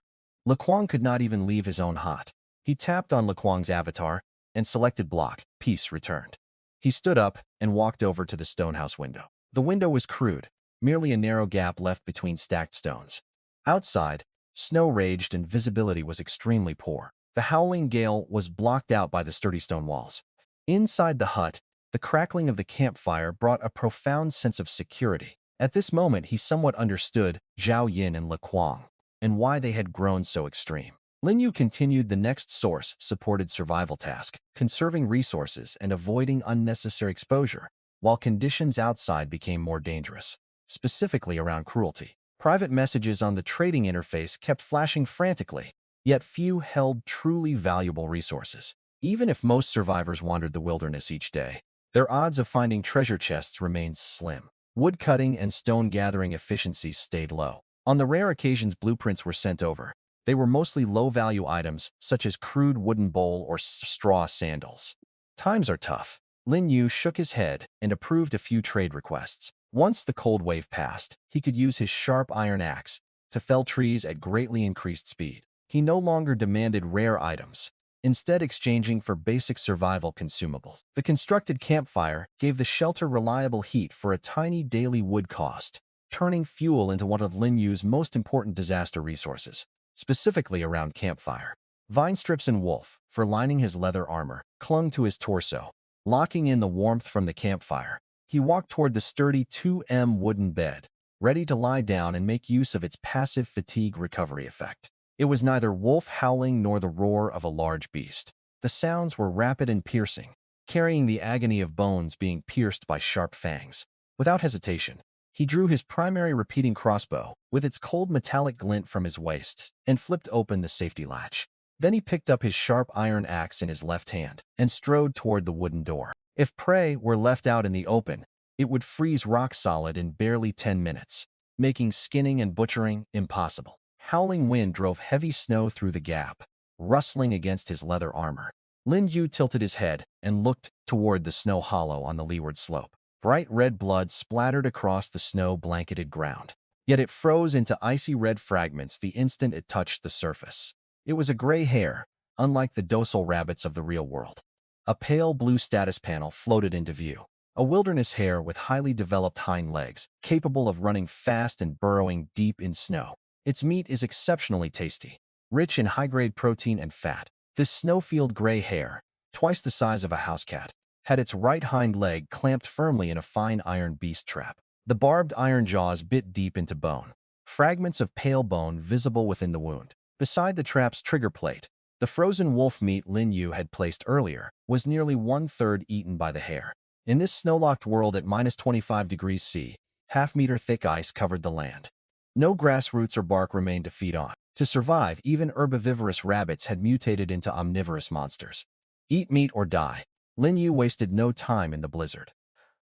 Speaker 1: Lequang could not even leave his own hut. He tapped on Lequang's avatar and selected block. Peace returned. He stood up and walked over to the stonehouse window. The window was crude, merely a narrow gap left between stacked stones. Outside, Snow raged and visibility was extremely poor. The howling gale was blocked out by the sturdy stone walls. Inside the hut, the crackling of the campfire brought a profound sense of security. At this moment, he somewhat understood Zhao Yin and Le Kuang, and why they had grown so extreme. Lin Yu continued the next source-supported survival task, conserving resources and avoiding unnecessary exposure, while conditions outside became more dangerous, specifically around cruelty. Private messages on the trading interface kept flashing frantically, yet few held truly valuable resources. Even if most survivors wandered the wilderness each day, their odds of finding treasure chests remained slim. Wood-cutting and stone-gathering efficiencies stayed low. On the rare occasions blueprints were sent over, they were mostly low-value items such as crude wooden bowl or straw sandals. Times are tough. Lin Yu shook his head and approved a few trade requests. Once the cold wave passed, he could use his sharp iron axe to fell trees at greatly increased speed. He no longer demanded rare items, instead exchanging for basic survival consumables. The constructed campfire gave the shelter reliable heat for a tiny daily wood cost, turning fuel into one of Lin Yu's most important disaster resources, specifically around campfire. Vine strips and wolf, for lining his leather armor, clung to his torso, locking in the warmth from the campfire. He walked toward the sturdy 2M wooden bed, ready to lie down and make use of its passive fatigue recovery effect. It was neither wolf howling nor the roar of a large beast. The sounds were rapid and piercing, carrying the agony of bones being pierced by sharp fangs. Without hesitation, he drew his primary repeating crossbow, with its cold metallic glint from his waist, and flipped open the safety latch. Then he picked up his sharp iron axe in his left hand and strode toward the wooden door. If prey were left out in the open, it would freeze rock solid in barely 10 minutes, making skinning and butchering impossible. Howling wind drove heavy snow through the gap, rustling against his leather armor. Lin Yu tilted his head and looked toward the snow hollow on the leeward slope. Bright red blood splattered across the snow-blanketed ground, yet it froze into icy red fragments the instant it touched the surface. It was a gray hare, unlike the docile rabbits of the real world. A pale blue status panel floated into view. A wilderness hare with highly developed hind legs, capable of running fast and burrowing deep in snow. Its meat is exceptionally tasty, rich in high-grade protein and fat. This snowfield gray hare, twice the size of a house cat, had its right hind leg clamped firmly in a fine iron beast trap. The barbed iron jaws bit deep into bone, fragments of pale bone visible within the wound. Beside the trap's trigger plate, the frozen wolf meat Lin Yu had placed earlier was nearly one-third eaten by the hare. In this snow-locked world at -25°C, half-meter thick ice covered the land. No grass roots or bark remained to feed on. To survive, even herbivorous rabbits had mutated into omnivorous monsters. Eat meat or die. Lin Yu wasted no time in the blizzard.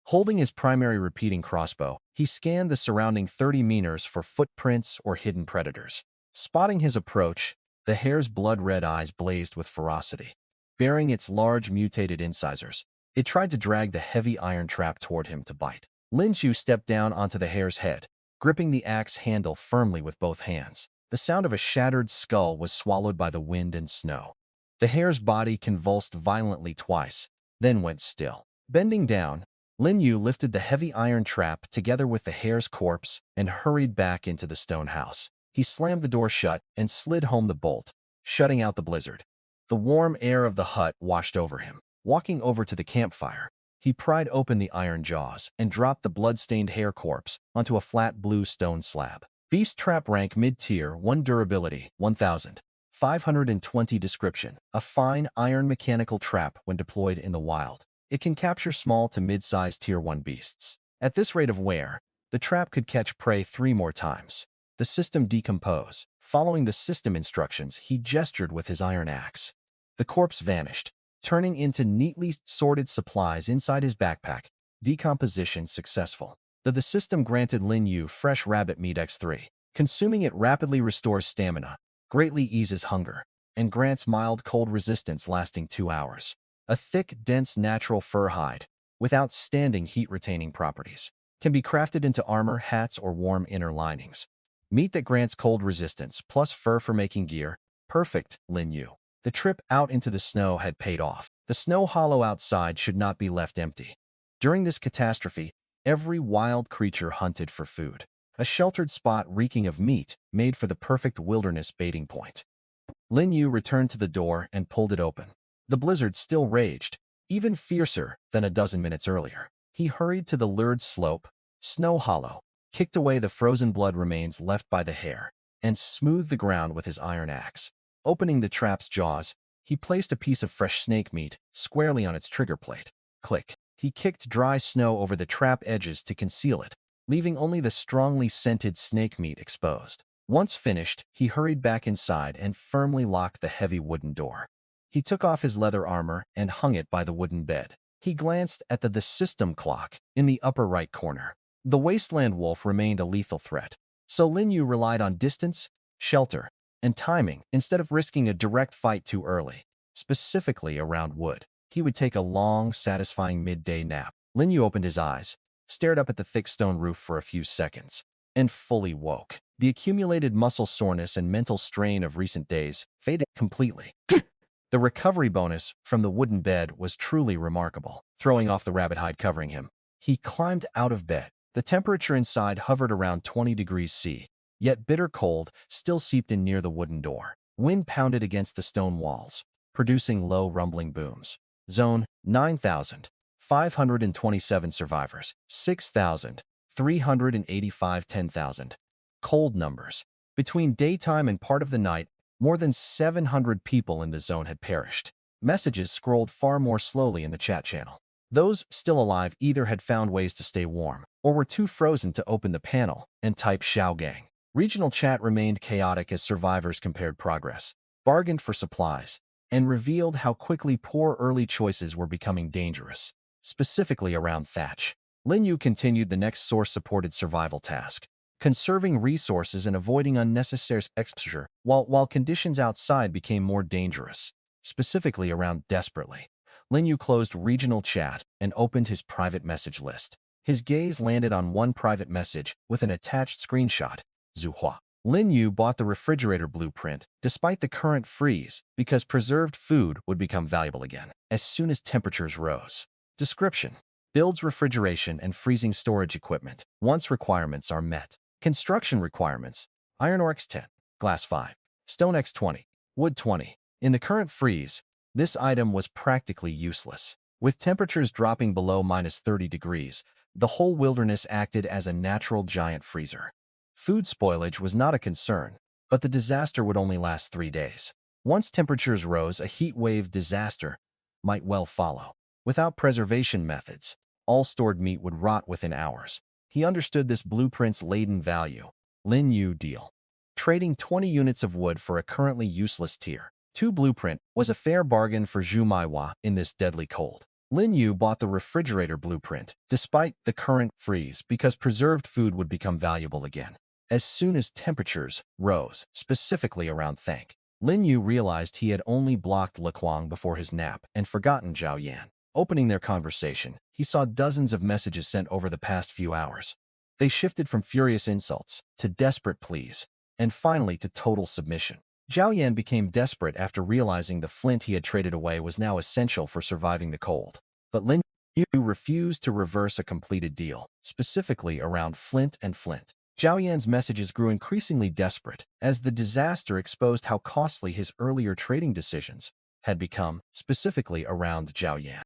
Speaker 1: Holding his primary repeating crossbow, he scanned the surrounding 30 meters for footprints or hidden predators. Spotting his approach, the hare's blood-red eyes blazed with ferocity. Bearing its large mutated incisors, it tried to drag the heavy iron trap toward him to bite. Lin Yu stepped down onto the hare's head, gripping the axe handle firmly with both hands. The sound of a shattered skull was swallowed by the wind and snow. The hare's body convulsed violently twice, then went still. Bending down, Lin Yu lifted the heavy iron trap together with the hare's corpse and hurried back into the stone house. He slammed the door shut and slid home the bolt, shutting out the blizzard. The warm air of the hut washed over him. Walking over to the campfire, he pried open the iron jaws and dropped the blood-stained hare corpse onto a flat blue stone slab. Beast Trap Rank Mid-Tier 1 Durability 1000. 520 Description. A fine iron mechanical trap when deployed in the wild. It can capture small to mid-sized Tier 1 beasts. At this rate of wear, the trap could catch prey 3 more times. The system decompose. Following the system instructions, he gestured with his iron axe. The corpse vanished, turning into neatly sorted supplies inside his backpack. Decomposition successful. The system granted Lin Yu fresh rabbit meat X3. Consuming it rapidly restores stamina, greatly eases hunger, and grants mild cold resistance lasting 2 hours. A thick, dense natural fur hide, with outstanding heat-retaining properties, can be crafted into armor, hats, or warm inner linings. Meat that grants cold resistance, plus fur for making gear. Perfect, Lin Yu. The trip out into the snow had paid off. The snow hollow outside should not be left empty. During this catastrophe, every wild creature hunted for food. a sheltered spot reeking of meat made for the perfect wilderness baiting point. Lin Yu returned to the door and pulled it open. The blizzard still raged, even fiercer than a dozen minutes earlier. He hurried to the lured slope, snow hollow, kicked away the frozen blood remains left by the hair, and smoothed the ground with his iron axe. Opening the trap's jaws, he placed a piece of fresh snake meat squarely on its trigger plate. Click. He kicked dry snow over the trap edges to conceal it, leaving only the strongly scented snake meat exposed. Once finished, he hurried back inside and firmly locked the heavy wooden door. He took off his leather armor and hung it by the wooden bed. He glanced at the system clock in the upper right corner. The wasteland wolf remained a lethal threat, so Lin Yu relied on distance, shelter, and timing instead of risking a direct fight too early, specifically around wood. He would take a long, satisfying midday nap. Lin Yu opened his eyes, stared up at the thick stone roof for a few seconds, and fully woke. The accumulated muscle soreness and mental strain of recent days faded completely. The recovery bonus from the wooden bed was truly remarkable. Throwing off the rabbit hide covering him, he climbed out of bed. The temperature inside hovered around 20 degrees C, yet bitter cold still seeped in near the wooden door. Wind pounded against the stone walls, producing low rumbling booms. Zone 9,527 survivors, 6,385 10,000. Cold numbers. Between daytime and part of the night, more than 700 people in the zone had perished. Messages scrolled far more slowly in the chat channel. Those still alive either had found ways to stay warm, or were too frozen to open the panel and type Xiao Gang. Regional chat remained chaotic as survivors compared progress, bargained for supplies, and revealed how quickly poor early choices were becoming dangerous, specifically around thatch. Lin Yu continued the next source-supported survival task, conserving resources and avoiding unnecessary exposure while conditions outside became more dangerous, specifically around desperately. Lin Yu closed regional chat and opened his private message list. His gaze landed on one private message with an attached screenshot. Zuhua. Lin Yu bought the refrigerator blueprint despite the current freeze because preserved food would become valuable again as soon as temperatures rose. Description: builds refrigeration and freezing storage equipment once requirements are met. Construction requirements: iron ore X10, glass 5, stone X20, wood 20. In the current freeze, this item was practically useless. With temperatures dropping below -30 degrees, the whole wilderness acted as a natural giant freezer. Food spoilage was not a concern, but the disaster would only last 3 days. Once temperatures rose, a heat wave disaster might well follow. Without preservation methods, all stored meat would rot within hours. He understood this blueprint's laden value. Lin Yu deal. Trading 20 units of wood for a currently useless tier 2 blueprint was a fair bargain for Zhu Maiwa in this deadly cold. Lin Yu bought the refrigerator blueprint despite the current freeze because preserved food would become valuable again as soon as temperatures rose, specifically around Thank. Lin Yu realized he had only blocked Le Kuang before his nap and forgotten Zhao Yan. Opening their conversation, he saw dozens of messages sent over the past few hours. They shifted from furious insults to desperate pleas, and finally to total submission. Zhao Yan became desperate after realizing the flint he had traded away was now essential for surviving the cold. But Lin Yu refused to reverse a completed deal, specifically around flint and flint. Zhao Yan's messages grew increasingly desperate as the disaster exposed how costly his earlier trading decisions had become, specifically around Zhao Yan.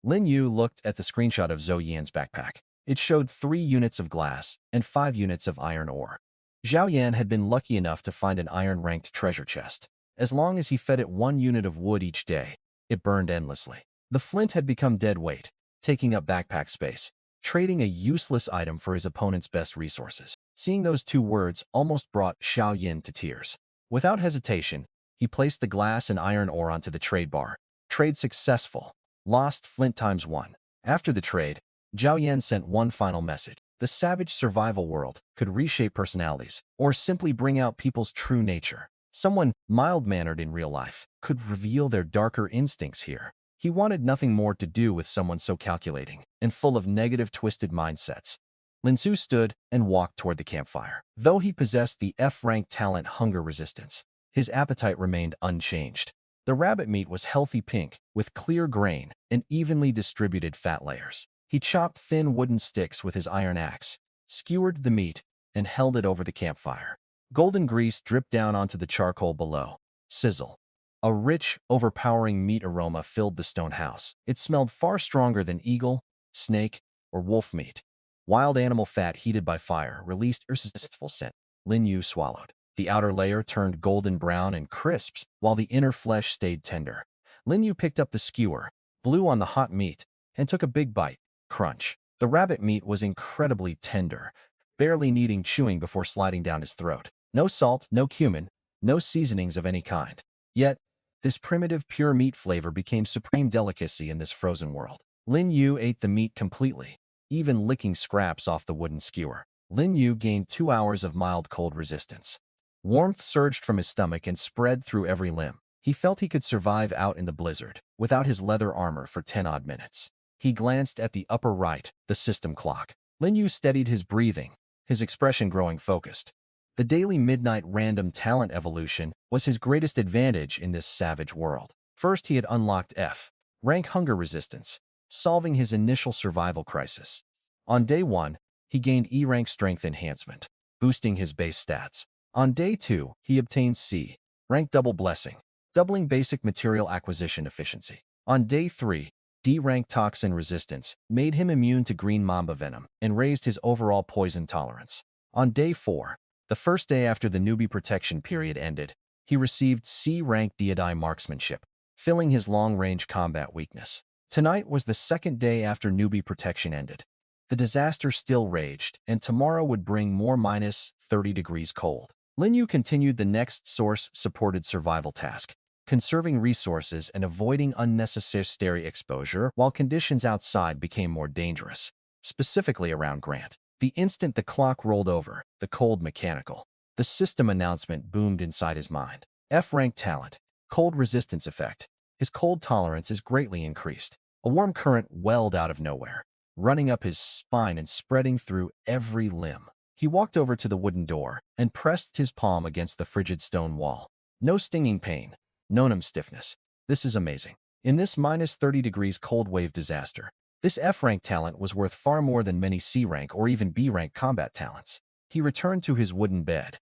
Speaker 1: Lin Yu looked at the screenshot of Zhou Yan's backpack. It showed 3 units of glass and 5 units of iron ore. Zhao Yan had been lucky enough to find an iron-ranked treasure chest. As long as he fed it 1 unit of wood each day, it burned endlessly. The flint had become dead weight, taking up backpack space, trading a useless item for his opponent's best resources. Seeing those 2 words almost brought Xiao Yin to tears. Without hesitation, he placed the glass and iron ore onto the trade bar. Trade successful. Lost flint ×1. After the trade, Zhao Yan sent one final message. The savage survival world could reshape personalities, or simply bring out people's true nature. Someone mild-mannered in real life could reveal their darker instincts here. He wanted nothing more to do with someone so calculating and full of negative, twisted mindsets. Lin Su stood and walked toward the campfire. Though he possessed the F-rank talent hunger resistance, his appetite remained unchanged. The rabbit meat was healthy pink, with clear grain and evenly distributed fat layers. He chopped thin wooden sticks with his iron axe, skewered the meat, and held it over the campfire. Golden grease dripped down onto the charcoal below. Sizzle. A rich, overpowering meat aroma filled the stone house. It smelled far stronger than eagle, snake, or wolf meat. Wild animal fat heated by fire released irresistible scent. Lin Yu swallowed. The outer layer turned golden brown and crisp, while the inner flesh stayed tender. Lin Yu picked up the skewer, blew on the hot meat, and took a big bite. Crunch. The rabbit meat was incredibly tender, barely needing chewing before sliding down his throat. No salt, no cumin, no seasonings of any kind. Yet, this primitive pure meat flavor became supreme delicacy in this frozen world. Lin Yu ate the meat completely, even licking scraps off the wooden skewer. Lin Yu gained 2 hours of mild cold resistance. Warmth surged from his stomach and spread through every limb. He felt he could survive out in the blizzard, without his leather armor for 10-odd minutes. He glanced at the upper right, the system clock. Lin Yu steadied his breathing, his expression growing focused. The daily midnight random talent evolution was his greatest advantage in this savage world. First, he had unlocked F-Rank hunger resistance, solving his initial survival crisis. On day 1, he gained E-Rank strength enhancement, boosting his base stats. On day 2, he obtained C-Rank double blessing, doubling basic material acquisition efficiency. On day 3, D-Rank toxin resistance made him immune to green mamba venom and raised his overall poison tolerance. On day 4, the first day after the newbie protection period ended, he received C-Rank Deodai marksmanship, filling his long-range combat weakness. Tonight was the second day after newbie protection ended. The disaster still raged, and tomorrow would bring more minus 30 degrees cold. Lin Yu continued the next source-supported survival task, conserving resources and avoiding unnecessary exposure while conditions outside became more dangerous, specifically around Grant. The instant the clock rolled over, the cold mechanical. The system announcement boomed inside his mind. F-Rank talent, cold resistance effect. His cold tolerance is greatly increased. A warm current welled out of nowhere, running up his spine and spreading through every limb. He walked over to the wooden door and pressed his palm against the frigid stone wall. No stinging pain, no numb stiffness. This is amazing. In this minus 30 degrees cold wave disaster, this F-Rank talent was worth far more than many C-Rank or even B-Rank combat talents. He returned to his wooden bed,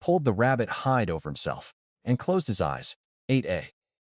Speaker 1: pulled the rabbit hide over himself, and closed his eyes. 8A.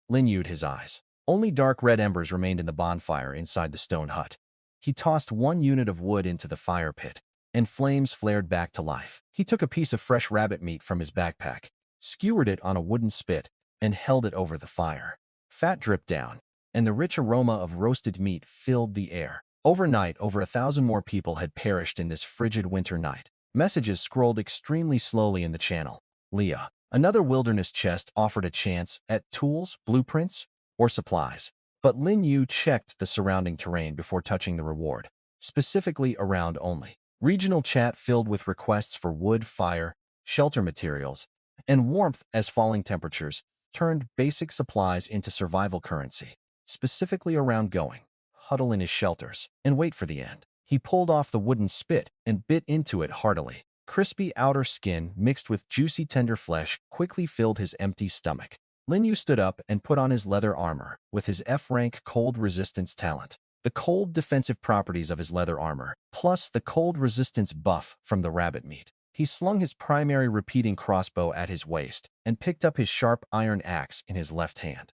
Speaker 1: Lin Yu'd his eyes. Only dark red embers remained in the bonfire inside the stone hut. He tossed 1 unit of wood into the fire pit, and flames flared back to life. He took a piece of fresh rabbit meat from his backpack, skewered it on a wooden spit, and held it over the fire. Fat dripped down, and the rich aroma of roasted meat filled the air. Overnight, over 1,000 more people had perished in this frigid winter night. Messages scrolled extremely slowly in the channel. Leah. Another wilderness chest offered a chance at tools, blueprints, or supplies. But Lin Yu checked the surrounding terrain before touching the reward, specifically around only. Regional chat filled with requests for wood, fire, shelter materials, and warmth as falling temperatures turned basic supplies into survival currency, specifically around going. Huddle in his shelters and wait for the end. He pulled off the wooden spit and bit into it heartily. Crispy outer skin mixed with juicy tender flesh quickly filled his empty stomach. Lin Yu stood up and put on his leather armor with his F-Rank cold resistance talent. The cold defensive properties of his leather armor, plus the cold resistance buff from the rabbit meat. He slung his primary repeating crossbow at his waist and picked up his sharp iron axe in his left hand.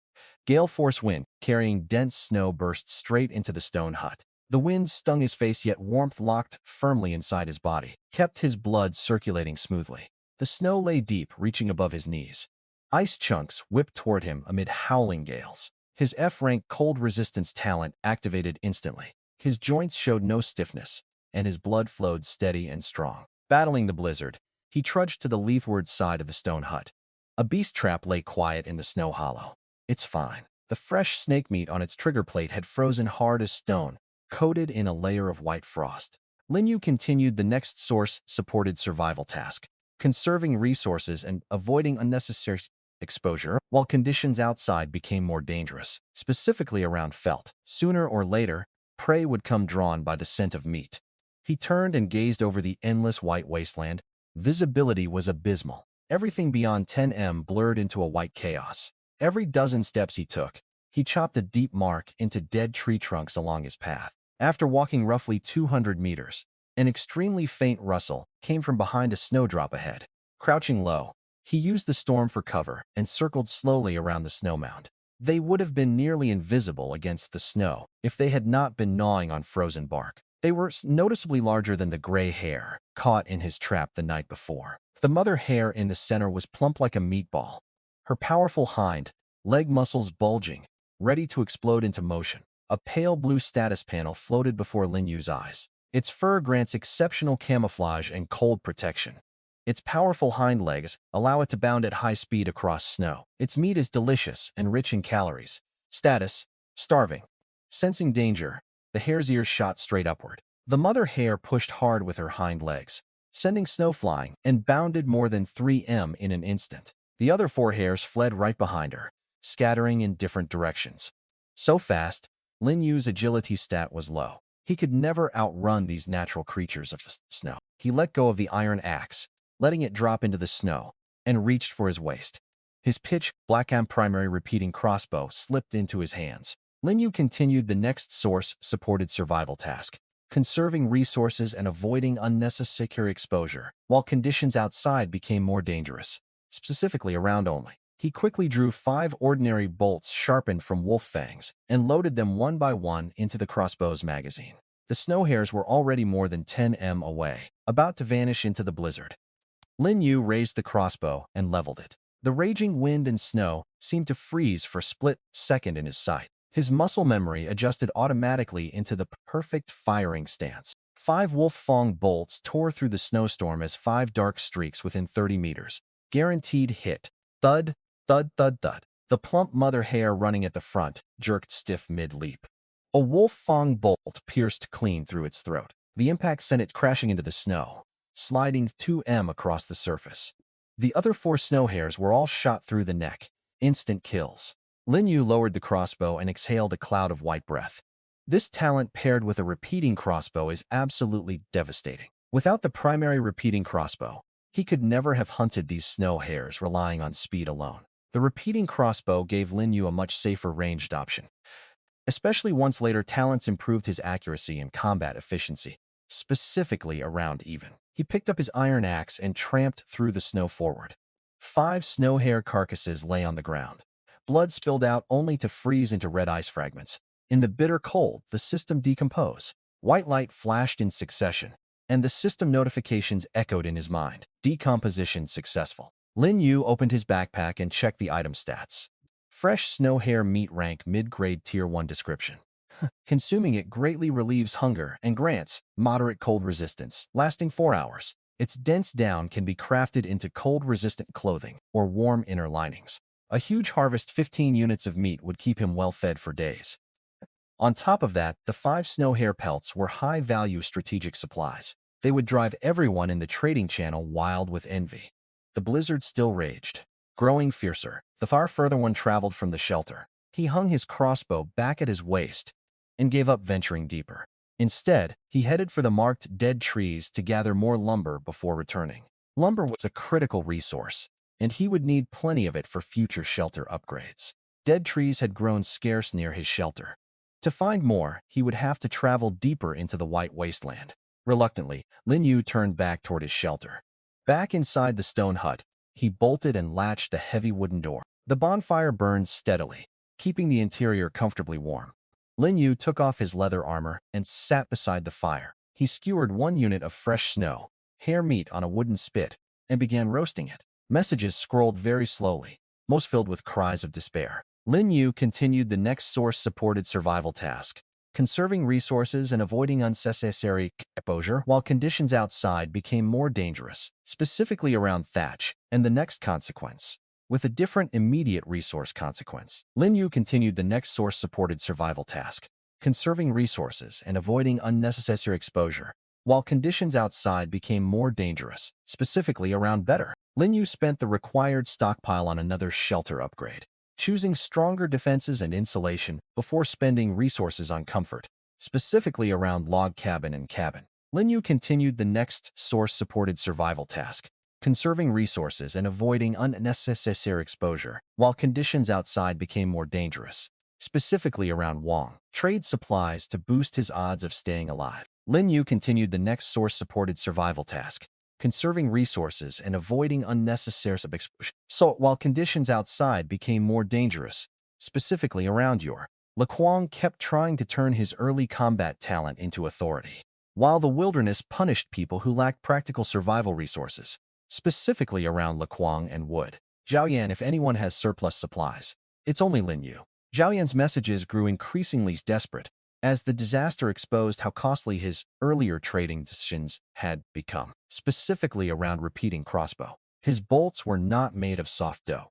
Speaker 1: Gale force wind, carrying dense snow, burst straight into the stone hut. The wind stung his face, yet warmth locked firmly inside his body, kept his blood circulating smoothly. The snow lay deep, reaching above his knees. Ice chunks whipped toward him amid howling gales. His F-Rank cold resistance talent activated instantly. His joints showed no stiffness, and his blood flowed steady and strong. Battling the blizzard, he trudged to the leathward side of the stone hut. A beast trap lay quiet in the snow hollow. It's fine. The fresh snake meat on its trigger plate had frozen hard as stone, coated in a layer of white frost. Lin Yu continued the next source-supported survival task, conserving resources and avoiding unnecessary exposure while conditions outside became more dangerous, specifically around felt. Sooner or later, prey would come drawn by the scent of meat. He turned and gazed over the endless white wasteland. Visibility was abysmal. Everything beyond 10 blurred into a white chaos. Every dozen steps he took, he chopped a deep mark into dead tree trunks along his path. After walking roughly 200 meters, An extremely faint rustle came from behind a snowdrop ahead. Crouching low, he used the storm for cover and circled slowly around the snow mound. They would have been nearly invisible against the snow if they had not been gnawing on frozen bark. They were noticeably larger than the gray hare caught in his trap the night before. The mother hare in the center was plump like a meatball, her powerful hind leg muscles bulging, ready to explode into motion. A pale blue status panel floated before Lin Yu's eyes. Its fur grants exceptional camouflage and cold protection. Its powerful hind legs allow it to bound at high speed across snow. Its meat is delicious and rich in calories. Status: starving. Sensing danger, the hare's ears shot straight upward. The mother hare pushed hard with her hind legs, sending snow flying, and bounded more than 3 m in an instant. The other 4 hares fled right behind her, scattering in different directions. So fast, Lin Yu's agility stat was low. He could never outrun these natural creatures of the snow. He let go of the iron axe, letting it drop into the snow, and reached for his waist. His pitch black primary repeating crossbow slipped into his hands. Lin Yu continued the next source-supported survival task, conserving resources and avoiding unnecessary exposure, while conditions outside became more dangerous, specifically around only. He quickly drew 5 ordinary bolts sharpened from wolf fangs and loaded them one by one into the crossbow's magazine. The snow hares were already more than 10 m away, about to vanish into the blizzard. Lin Yu raised the crossbow and leveled it. The raging wind and snow seemed to freeze for a split second in his sight. His muscle memory adjusted automatically into the perfect firing stance. 5 wolf fang bolts tore through the snowstorm as 5 dark streaks within 30 meters. Guaranteed hit. Thud, thud, thud, thud. The plump mother hare running at the front jerked stiff mid-leap. A wolf fang bolt pierced clean through its throat. The impact sent it crashing into the snow, sliding 2 m across the surface. The other 4 snow hares were all shot through the neck. Instant kills. Lin Yu lowered the crossbow and exhaled a cloud of white breath. This talent paired with a repeating crossbow is absolutely devastating. Without the primary repeating crossbow, he could never have hunted these snow hares relying on speed alone. The repeating crossbow gave Lin Yu a much safer ranged option, especially once later talents improved his accuracy and combat efficiency, specifically around even. He picked up his iron axe and tramped through the snow forward. 5 snow hare carcasses lay on the ground. Blood spilled out only to freeze into red ice fragments. In the bitter cold, the system decomposed. White light flashed in succession, and the system notifications echoed in his mind. Decomposition successful. Lin Yu opened his backpack and checked the item stats. Fresh snow hare meat rank mid-grade tier 1 description. Consuming it greatly relieves hunger and grants moderate cold resistance, lasting 4 hours. Its dense down can be crafted into cold-resistant clothing or warm inner linings. A huge harvest 15 units of meat would keep him well-fed for days. On top of that, the 5 snow hare pelts were high-value strategic supplies. They would drive everyone in the trading channel wild with envy. The blizzard still raged, growing fiercer. The far further one traveled from the shelter. He hung his crossbow back at his waist and gave up venturing deeper. Instead, he headed for the marked dead trees to gather more lumber before returning. Lumber was a critical resource, and he would need plenty of it for future shelter upgrades. Dead trees had grown scarce near his shelter. To find more, he would have to travel deeper into the white wasteland. Reluctantly, Lin Yu turned back toward his shelter. Back inside the stone hut, he bolted and latched the heavy wooden door. The bonfire burned steadily, keeping the interior comfortably warm. Lin Yu took off his leather armor and sat beside the fire. He skewered 1 unit of fresh snow, hare meat on a wooden spit, and began roasting it. Messages scrolled very slowly, most filled with cries of despair. Lin Yu continued the next source-supported survival task, conserving resources and avoiding unnecessary exposure while conditions outside became more dangerous, specifically around thatch, and the next consequence. With a different immediate resource consequence, Lin Yu continued the next source-supported survival task, conserving resources and avoiding unnecessary exposure, while conditions outside became more dangerous, specifically around better. Lin Yu spent the required stockpile on another shelter upgrade, choosing stronger defenses and insulation before spending resources on comfort, specifically around log cabin and cabin. Lin Yu continued the next source-supported survival task, conserving resources and avoiding unnecessary exposure, while conditions outside became more dangerous, specifically around Wang. Trade supplies to boost his odds of staying alive. Lin Yu continued the next source-supported survival task, conserving resources and avoiding unnecessary exposure. So, while conditions outside became more dangerous, specifically around Yor, Laquang kept trying to turn his early combat talent into authority. While the wilderness punished people who lacked practical survival resources, specifically around Laquang and wood. Zhaoyan, if anyone has surplus supplies, it's only Lin Yu. Zhaoyan's messages grew increasingly desperate as the disaster exposed how costly his earlier trading decisions had become, specifically around repeating crossbow. His bolts were not made of soft dough.